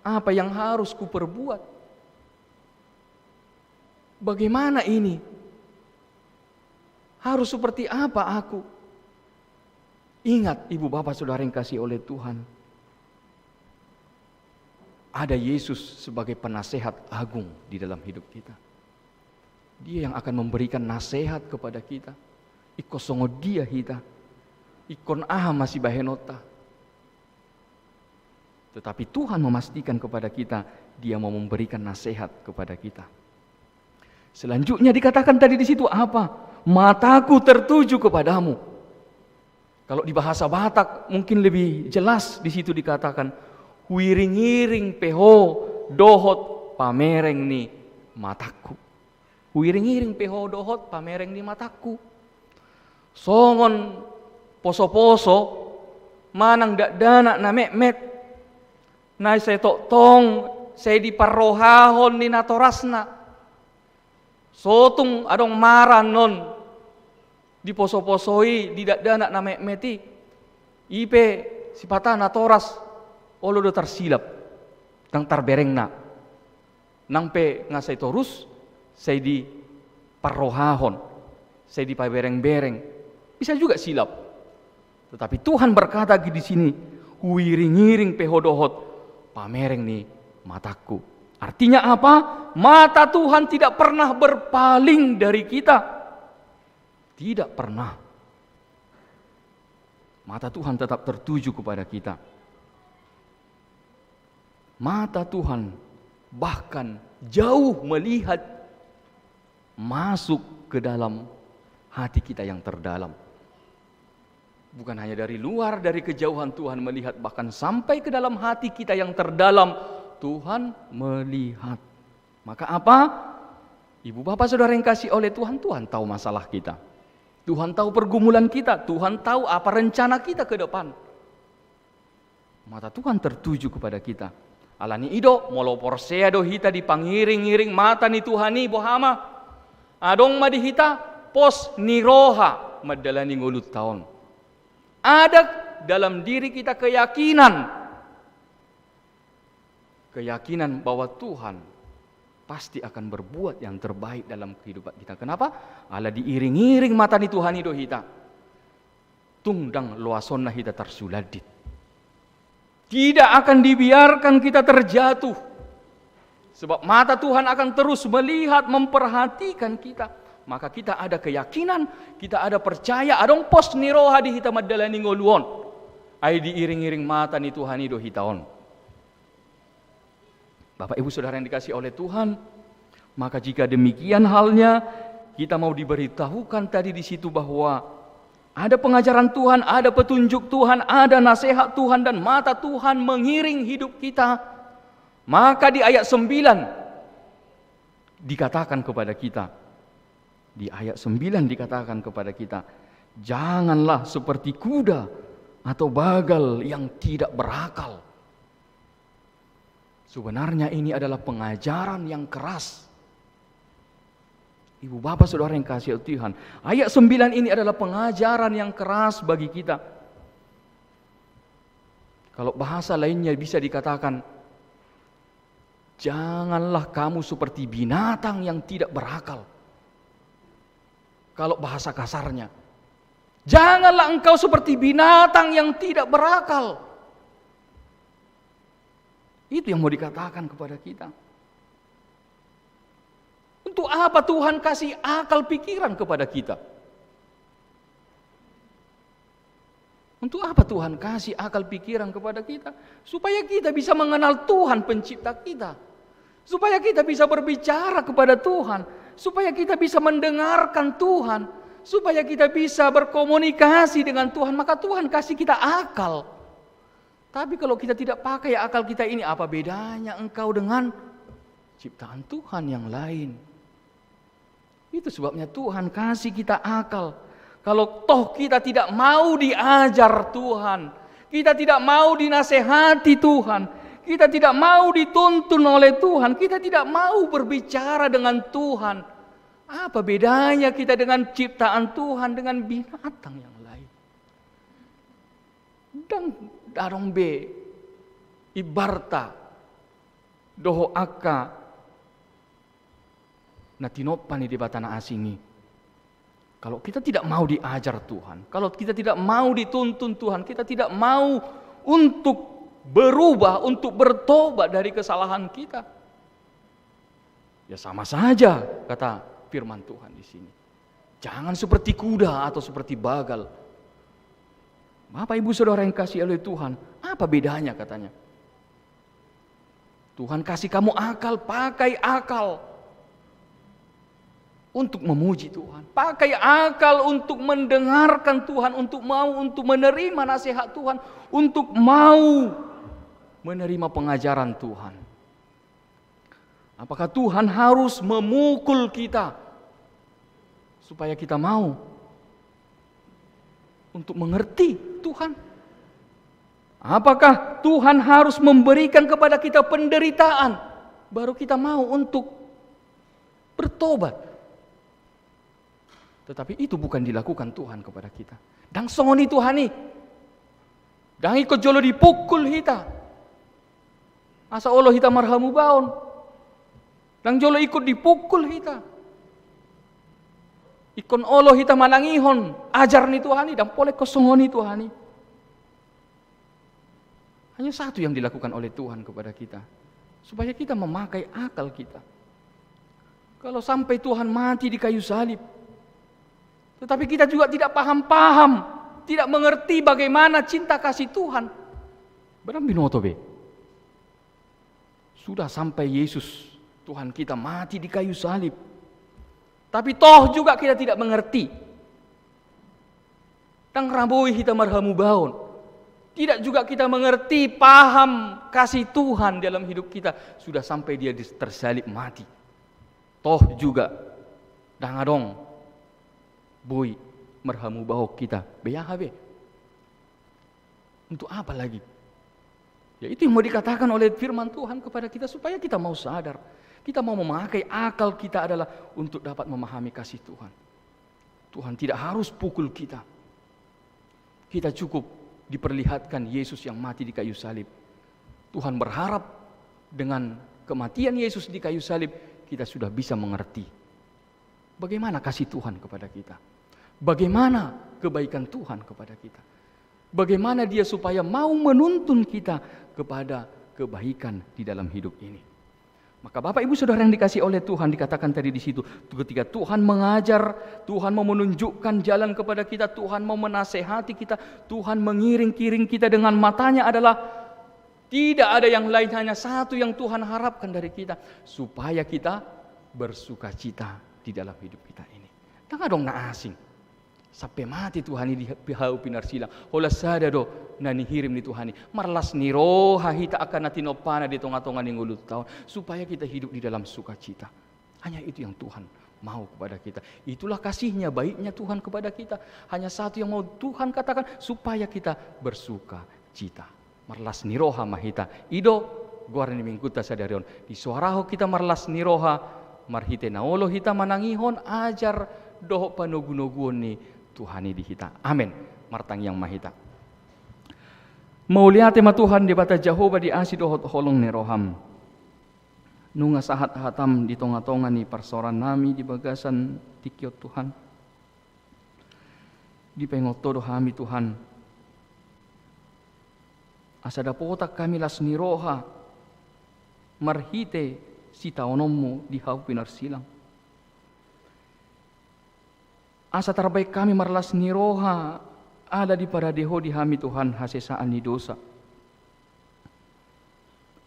apa yang harus kuperbuat. Bagaimana ini? Harus seperti apa aku? Ingat ibu bapak saudara yang kasih oleh Tuhan, ada Yesus sebagai penasehat agung di dalam hidup kita. Dia yang akan memberikan nasihat kepada kita. Iko songo dia hita, ikon aha masih bahenota. Tetapi Tuhan memastikan kepada kita, Dia mau memberikan nasihat kepada kita. Selanjutnya dikatakan tadi di situ apa? Mataku tertuju kepadamu. Kalau di bahasa Batak mungkin lebih jelas di situ dikatakan, huiring-iring peho dohot pamereng ni mataku. Huiring-iring peho dohot pamereng ni mataku. Songon poso-poso manang dakdana na met-met. Nay saya tong saya diparrohahon ni natorasna. Sotung adong maran non di poso-posoi di dakdana na met-meti. Ipe sipata natoras olo do tersilap tang tarbereng na. Nang pe nga saya torus saya di parrohahon. saya dipabereng-bereng. Bisa juga silap. Tetapi Tuhan berkata di sini, huiring-iring pehodohot, pamereng nih mataku. Artinya apa? Mata Tuhan tidak pernah berpaling dari kita. Tidak pernah. Mata Tuhan tetap tertuju kepada kita. Mata Tuhan bahkan jauh melihat masuk ke dalam hati kita yang terdalam. Bukan hanya dari luar, dari kejauhan Tuhan melihat, bahkan sampai ke dalam hati kita yang terdalam Tuhan melihat. Maka apa? Ibu bapak saudara yang kasih oleh Tuhan, Tuhan tahu masalah kita. Tuhan tahu pergumulan kita, Tuhan tahu apa rencana kita ke depan. Mata Tuhan tertuju kepada kita. Alani ido molo porsea do hita dipangiring-iring mata ni Tuhani bohama. Adong madi hita pos niroha madalani ngulut taon. Ada dalam diri kita keyakinan bahwa Tuhan pasti akan berbuat yang terbaik dalam kehidupan kita. Kenapa? Ala diiring-iring mata ni Tuhan itu hita. Tungdang luasonna hita tersuladit. Tidak akan dibiarkan kita terjatuh. Sebab mata Tuhan akan terus melihat, memperhatikan kita. Maka kita ada keyakinan, kita ada percaya, adong pos niroha di hita madalani ngoluon. Ay diiring-iring mata ni Tuhan itu hitaon. Bapak Ibu Saudara yang dikasih oleh Tuhan, maka jika demikian halnya, kita mau diberitahukan tadi di situ bahwa ada pengajaran Tuhan, ada petunjuk Tuhan, ada nasihat Tuhan, dan mata Tuhan mengiring hidup kita. Maka di ayat 9 dikatakan kepada kita, janganlah seperti kuda atau bagal yang tidak berakal. Sebenarnya ini adalah pengajaran yang keras. Ibu bapak saudara yang kasih Tuhan, ayat 9 ini adalah pengajaran yang keras bagi kita. Kalau bahasa lainnya bisa dikatakan, janganlah kamu seperti binatang yang tidak berakal. Kalau bahasa kasarnya, janganlah engkau seperti binatang yang tidak berakal. Itu yang mau dikatakan kepada kita. Untuk apa Tuhan kasih akal pikiran kepada kita? Untuk apa Tuhan kasih akal pikiran kepada kita? Supaya kita bisa mengenal Tuhan pencipta kita. Supaya kita bisa berbicara kepada Tuhan. Supaya kita bisa mendengarkan Tuhan. Supaya kita bisa berkomunikasi dengan Tuhan. Maka Tuhan kasih kita akal. Tapi kalau kita tidak pakai akal kita ini, apa bedanya engkau dengan ciptaan Tuhan yang lain? Itu sebabnya Tuhan kasih kita akal. Kalau toh kita tidak mau diajar Tuhan, kita tidak mau dinasehati Tuhan, kita tidak mau dituntun oleh Tuhan, kita tidak mau berbicara dengan Tuhan, apa bedanya kita dengan ciptaan Tuhan dengan binatang yang lain? Dan darong be ibarta doho akka na tinopani di batana asingi. Kalau kita tidak mau diajar Tuhan, kalau kita tidak mau dituntun Tuhan, kita tidak mau untuk berubah, untuk bertobat dari kesalahan kita, ya sama saja kata firman Tuhan di sini. Jangan seperti kuda atau seperti bagal. Bapak Ibu Saudara yang kasih oleh Tuhan, apa bedanya katanya? Tuhan kasih kamu akal, pakai akal untuk memuji Tuhan, pakai akal untuk mendengarkan Tuhan, untuk menerima nasihat Tuhan, untuk mau menerima pengajaran Tuhan. Apakah Tuhan harus memukul kita supaya kita mau untuk mengerti Tuhan? Apakah Tuhan harus memberikan kepada kita penderitaan baru kita mau untuk bertobat? Tetapi itu bukan dilakukan Tuhan kepada kita. Dang songoni Tuhani, dang ikut jolo dipukul hita, asa Allah hita marhamu baon, dang jolo ikut dipukul hita. Ikon olo hita manangihon, ajar ni Tuhani dan pole kosongon ni Tuhani. Hanya satu yang dilakukan oleh Tuhan kepada kita, supaya kita memakai akal kita. Kalau sampai Tuhan mati di kayu salib, tetapi kita juga tidak paham-paham, tidak mengerti bagaimana cinta kasih Tuhan. Berang binoto be. Sudah sampai Yesus, Tuhan kita mati di kayu salib. Tapi toh juga kita tidak mengerti. Tang raboi kita marhamu baon. Tidak juga kita mengerti, paham kasih Tuhan dalam hidup kita. Sudah sampai dia tersalib mati. Toh juga dangadong boy marhamu bahok kita. Beyahabe. Untuk apa lagi? Ya itu yang mau dikatakan oleh firman Tuhan kepada kita supaya kita mau sadar. Kita mau memakai akal kita adalah untuk dapat memahami kasih Tuhan. Tuhan tidak harus pukul kita. Kita cukup diperlihatkan Yesus yang mati di kayu salib. Tuhan berharap dengan kematian Yesus di kayu salib, kita sudah bisa mengerti bagaimana kasih Tuhan kepada kita. Bagaimana kebaikan Tuhan kepada kita. Bagaimana dia supaya mau menuntun kita kepada kebaikan di dalam hidup ini. Maka Bapak Ibu Saudara yang dikasihi oleh Tuhan, dikatakan tadi di situ, ketika Tuhan mengajar, Tuhan mau menunjukkan jalan kepada kita, Tuhan mau menasehati kita, Tuhan mengiring-kiring kita dengan matanya adalah tidak ada yang lain, hanya satu yang Tuhan harapkan dari kita, supaya kita bersuka cita di dalam hidup kita ini. Jangan dong na asing. Sampai mati Tuhan ini bihau pinar silang. Hola sada do nani hirim ni Tuhan ini. Marlas ni roha hita akan natinopana di tonga-tonga ni ngulut tahun. Supaya kita hidup di dalam sukacita. Hanya itu yang Tuhan mau kepada kita. Itulah kasihnya, baiknya Tuhan kepada kita. Hanya satu yang mau Tuhan katakan, supaya kita bersuka cita. Marlas ni roha mahita. Ido guar ni mingkuta sadarion. Di suaraho kita marlas ni roha. Marhite naolo hita manangihon ajar doho panogunoguon ni Tuhani di hita. Amin. Martang yang mahita. Mauliate ma Tuhan di bata Jehovah di asi dohot holong ni roham. Nunga sahat hatam di tonga-tonga ni persoran nami di bagasan tikiot Tuhan. Di pengoto dohami Tuhan. Asada potak kami las ni roha. Marhite si taonommu di hau pinar silang. Asa terbaik kami marlas ni roha ada di paradeho di hami Tuhan hasesaan ni dosa.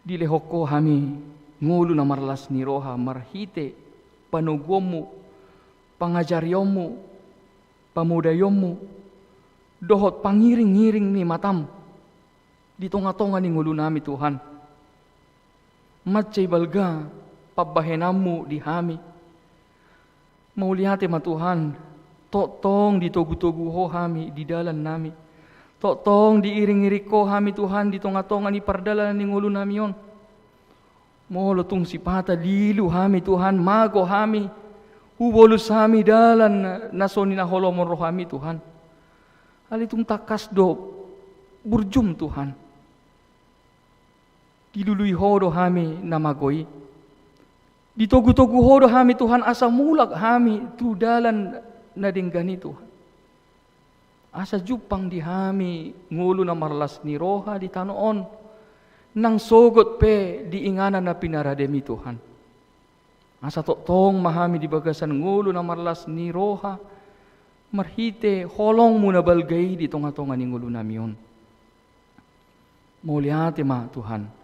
Di lehoko hami ngulu na marlas ni roha marhite panugomu pangajaryomu pamudayomu dohot pangiring-ngiring ni matam di tonga-tonga ni ngulu nami Tuhan. Matcay balga pabahenamu di hami. Maulihate ma Tuhan. Totong ditogu-togu hami di dalan nami. Totong diiring-iring ko hami Tuhan di tonga-tonga ni pardalan ni ngulu nami yon. Molo tung sipata lilu hami Tuhan mago hami. Hubolus hami dalan nasoni na holomon roh hami Tuhan. Alitung takas do burjum Tuhan. Dilului hodo hami namagoi. Ditogu-togu hodo hami Tuhan asa mulak hami tu dalan nadinggani Tuhan. Asa jupang dihami ngulu na marlas ni roha di tanoon nang sogot pe diinganan na pinarademi Tuhan. Asa totong mahami di bagasan ngulu na marlas ni roha marhite holong mo na balgay di tonga-tonga ni ngulu namiyon. Muliate ma Tuhan.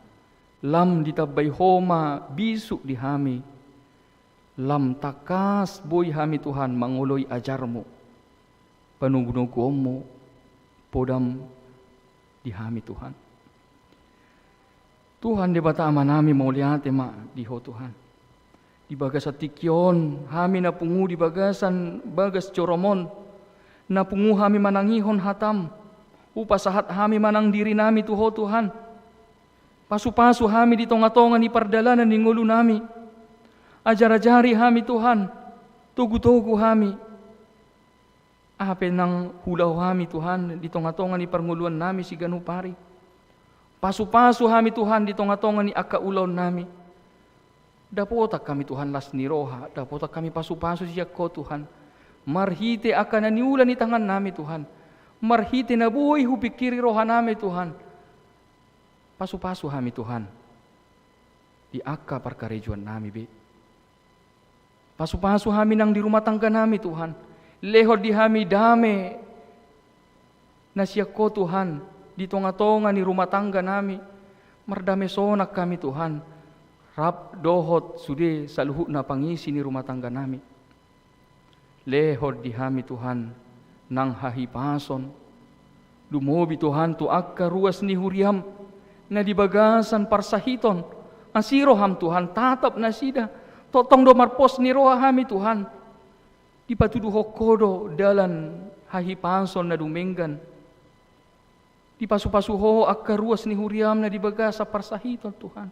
Lam ditabay homa bisu dihami. Lam takas boy hami Tuhan manguloy ajarmu. Panugunugomu podam di hami Tuhan. Tuhan di bata ama nami mauliate ma diho Tuhan. Di bagas atikyon hami na pungu di bagasan bagas coromon. Na pungu hami manangihon hatam. Upasahat hami manang diri nami tuho Tuhan. Pasu-pasu hami di tonga-tonga ni pardalanan ni ngulu nami. Ajar-ajari hami Tuhan, tugu-tugu hami. Ape nang hulaw hami Tuhan, di tonga-tonga ni parnguluan nami si ganupari. Pasu-pasu hami Tuhan, di tonga-tonga ni akaulaw nami. Dapotak kami Tuhan las ni roha, dapotak kami pasu-pasu siya ko Tuhan. Marhite akan naniulan ni tangan nami Tuhan. Marhite na buhay hupikiri roha nami Tuhan. Pasu-pasu hami Tuhan. Di akka perkarejuan nami be. Pasu-pasu hami nang di rumah tangga nami Tuhan. Lehor di hami dame. Nasiako Tuhan. Di tonga-tonga ni rumah tangga nami. Merdame sonak kami Tuhan. Rap dohot sude saluhut na pangisi ni rumah tangga nami. Lehor di hami Tuhan. Nang hahipason. Dumobi Tuhan tu akka ruas ni huriam. Na di bagasan parsahiton. Asiroham Tuhan tatap nasida. Totong do marpos ni roha hami Tuhan. Di patudu hokodo dalan hahipason na dumenggan. Di pasu-pasu ho akka ruas ni huriam na di bagasa parsahiton Tuhan.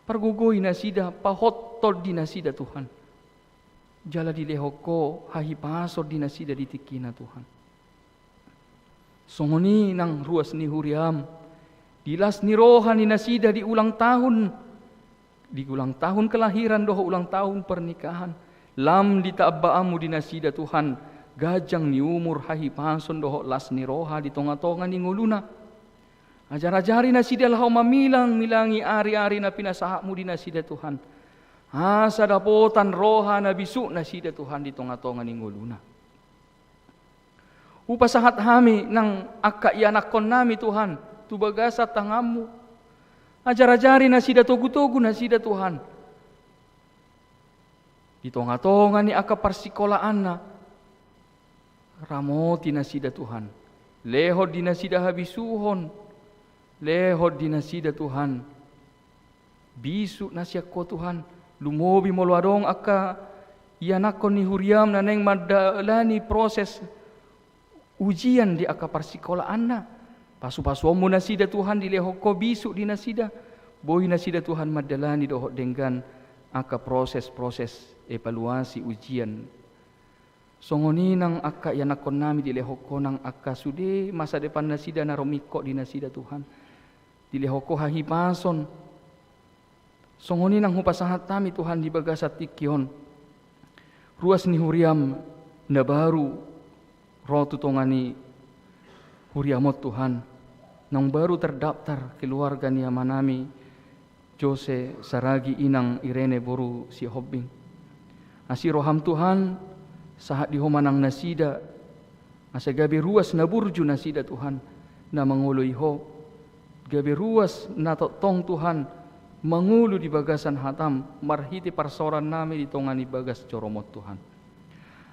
Pargugoy nasida pahotol di nasida Tuhan. Jala di lehoko hahipasor di nasida di tikina Tuhan. Songoni nang ruas ni huriam. Dilas ni roha ni nasida di ulang tahun. Di ulang tahun kelahiran doho ulang tahun pernikahan. Lam di taabaamu di nasida Tuhan. Gajang ni umur hahipason doho las ni roha di tonga-tonga ni nguluna. Ajar-ajari nasida lahau mamilang-milangi ari-ari na pinasahamu di nasida Tuhan. Asa dapotan roha na bisu nasida Tuhan di tonga-tonga ni nguluna. Upasahat hami nang akka ianakon nami Tuhan. Tubagasa tangamu. Ajar-ajari nasida tugu-tugu nasida Tuhan. Di tonga-tonga ni akka parsikolaan na. Ramoti nasida Tuhan. Lehod di nasida habisuhon. Lehod di nasida Tuhan. Bisu nasiako Tuhan. Lumobi moluadong akka ianakon ni huriam na neng madalani proses ujian di akka parsikolaan na. Pasu-pasuamu nasida Tuhan di lehoko bisu di nasida. Boy nasida Tuhan madalani dohok denggan akka proses-proses evaluasi ujian. Songoni nang akka ianakon nami di lehoko nang akka sude masa depan nasida na romiko di nasida Tuhan. Di lehoko hahipason. Songoni nang hupasahat kami Tuhan di bagasat tikion. Ruas ni huriam na baru rotu tongani huriamot Tuhan. Nang baru terdaftar keluarga ni amanami Jose Saragi inang Irene boru si Hobbing. Asiroham Tuhan sahat di homanang nasida. Asa gabi ruas na burju nasida Tuhan na manguloy ho. Gabi ruas na totong Tuhan mangulu di bagasan hatam marhiti parsoran nami di tongani bagas coromot Tuhan.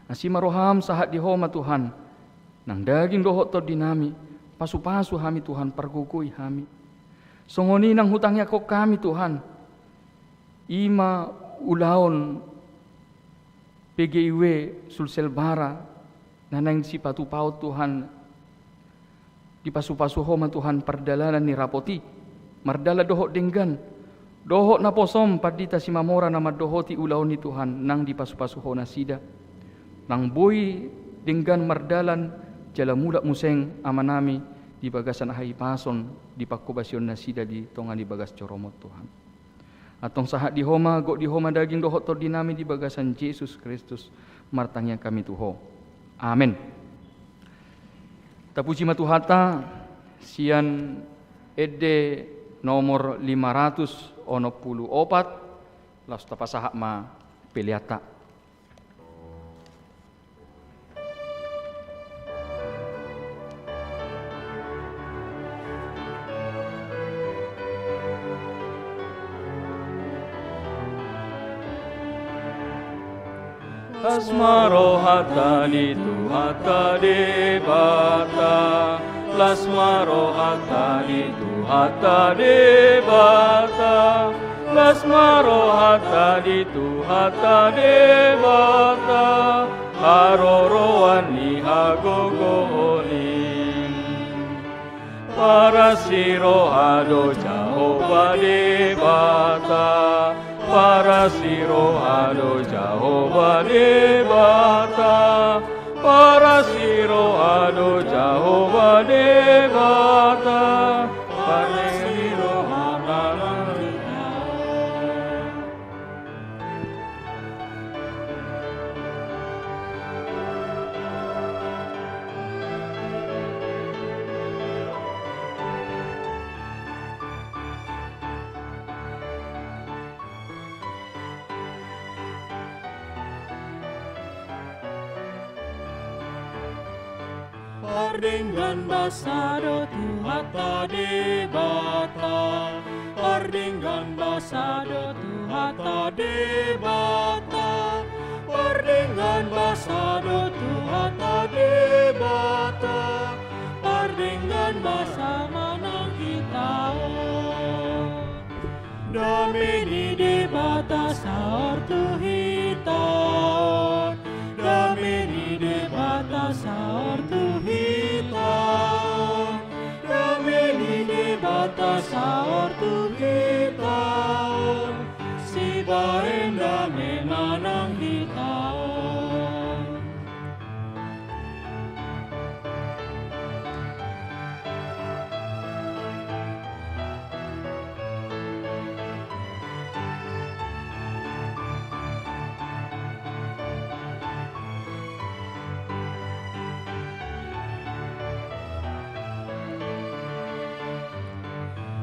Asimaroham sahat di homa Tuhan nang daging dohot to dinami. Pasu-pasu hami Tuhan, pergugui hami. Songoni nang hutangnya kok kami Tuhan. Ima ulaon PGIW Sulsel Bara nanang si patu paut Tuhan. Di pasu-pasu homa Tuhan perdalanan ni rapoti. Mardala dohot denggan. Dohot na posom padita si mamora nama dohoti ulaon ni Tuhan nang di pasu-pasu ho nasida. Nang boy denggan mardalan jala mulak museng amanami di bagasan hahipason di pakubasyon nasida di tongan di bagas coromot Tuhan. Atong sahat di homa go di homa daging dohot to dinami di bagasan Yesus Kristus martangnya kami tuho. Amin. Tapuji matuhata sian ede nomor 584 las tapasahak ma peliata. Lasmaro hatani tu hatade bata. Lasmaro hatani tu hatade bata. Lasmaro hatani tu hatade bata. Haroroani hagogohoni. Para siro hado Jehovah de bata. Para siro hado Jehovah de bata. Para siro hado Jehovah de bata. Para siro hado Pardinggan basado tuhata debata, pardinggan basado tuhata debata, pardinggan basado tuhata debata, pardinggan basa manang kitao. Damini debata saor tuhitaon, damini debata saor tuhitaon, damini debata saor tuhitaon, si baen dame manang hitaon.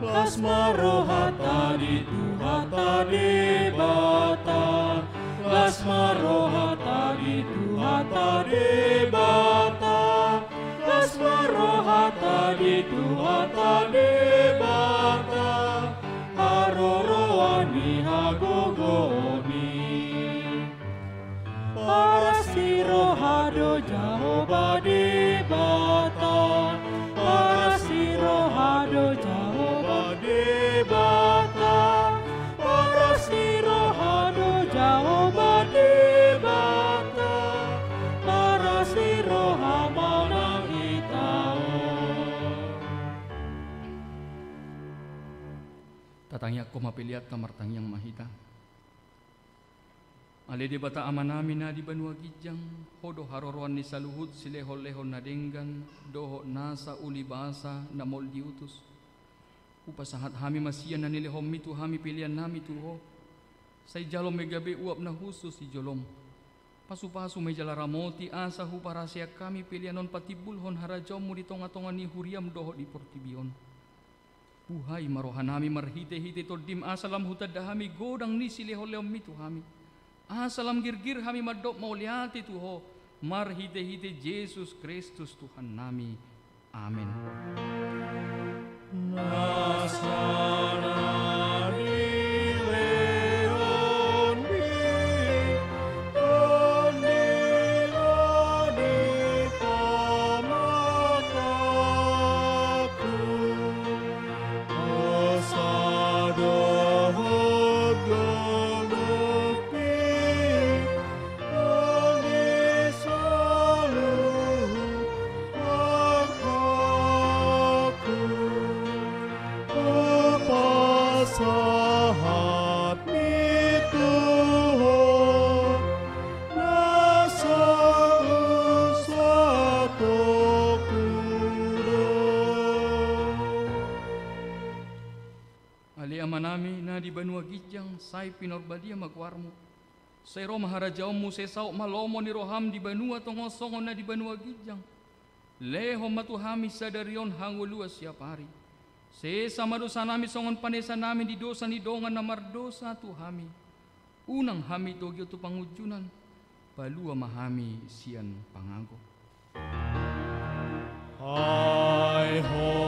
Lasma rohata di tuhata debata, lasma rohata di tuhata debata, lasma rohata di tuhata debata, haroroani hagogoni. Para si rohado Jahoba debata, para si rohado Jahoba debata, para si rohado Jahoba debata, para si roha manang itaon. Tatangyak ko mapiliat kamartang yang mahita. Ale di bata amanami na di banua gijang, hodo haroroan ni saluhut silehol-lehol na denggan, doho nasa ulibasa na mol diutus. Upasahat hami masian na nilehom mitu hami pilihan nami tuho. Say jalom megabe uap na husus si jolom. Pasu-pasu may jalaramoti asa hu parasya kami pilihan non patibulhon harajom mo di tonga-tonga ni huriam doho di portibion. Buhay marohanami marhite-hite toldim asalam hutadahami godang ni silehol-lehom mitu hami. Asalam girgir hami madok mauliati tuho, marhite-hite Yesus Kristus Tuhan nami. Amin. Manami na di banua gijang say pinorbadia magwarmo. Sayro maharajaw mo sesaw malomo ni roham di banua tongosongon na di banua gijang. Leho matuhami sa darion hangulua siap hari. Sesa madosa nami songon panesa namin di dosa ni dongan na mardosa tuhami. Unang hami togyo tu pangujunan, palua mahami sian pangago. Hai hodo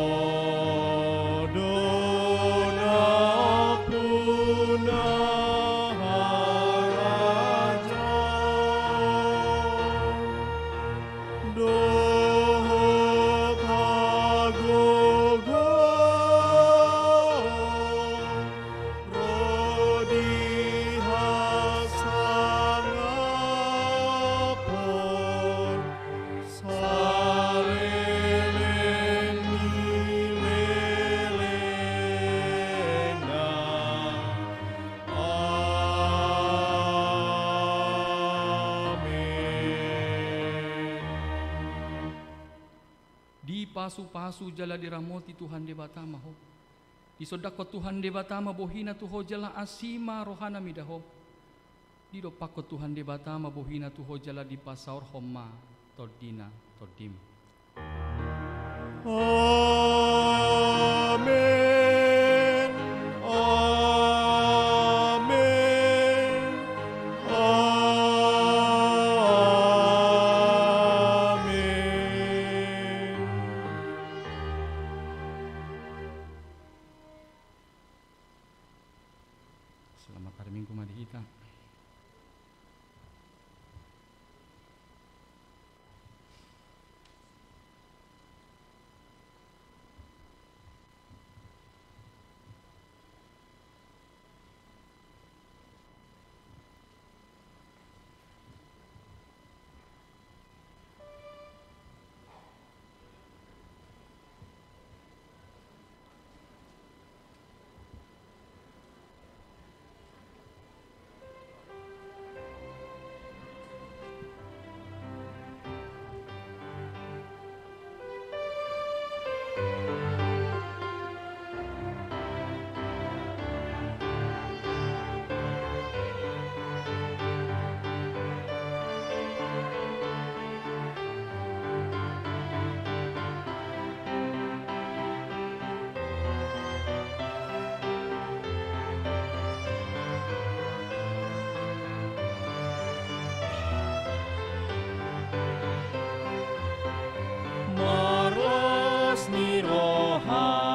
pasu-pasu jala diramoti Tuhan debatama ho. Disodakwa Tuhan debatama bohina tuho jala asima rohana midaho. Didopakwa Tuhan debatama bohina tuho jala di pasaur homa todina todim. Amen. Amen. Amen.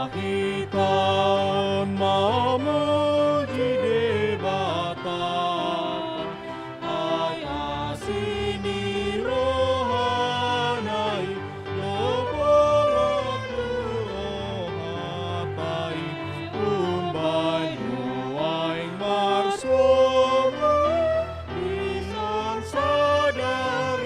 Pahikan memuji debata atas ini rohanai lopong hatai umbanyu aing marsoma isan sadarion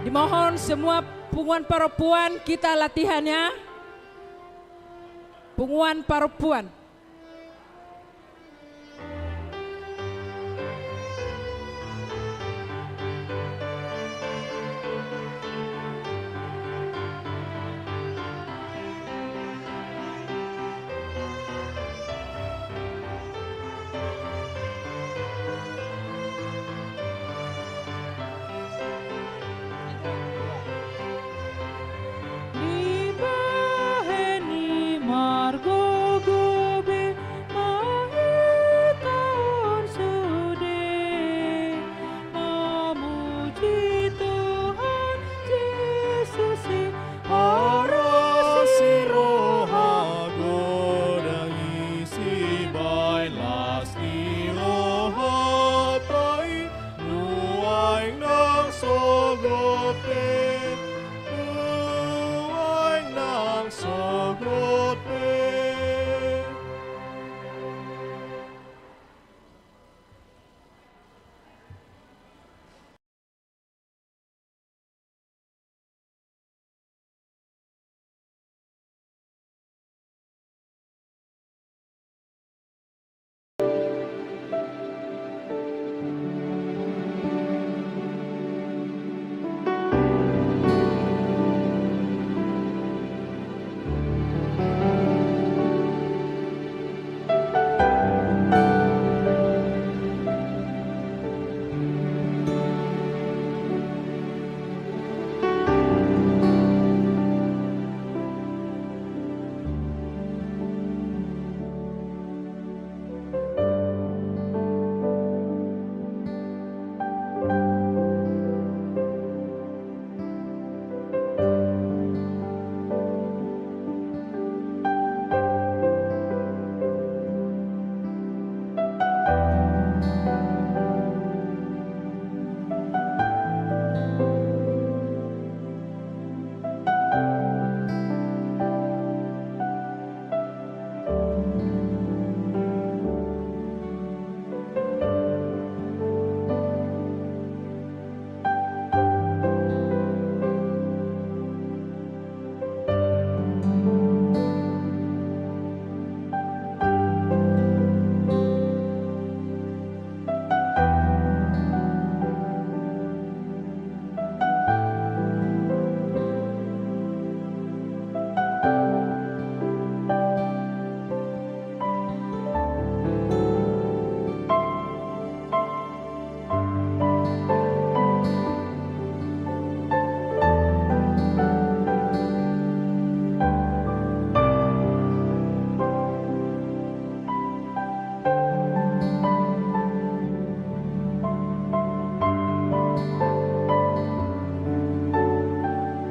Dimohon semua punguan para puan kita latihannya. Punguan para puan.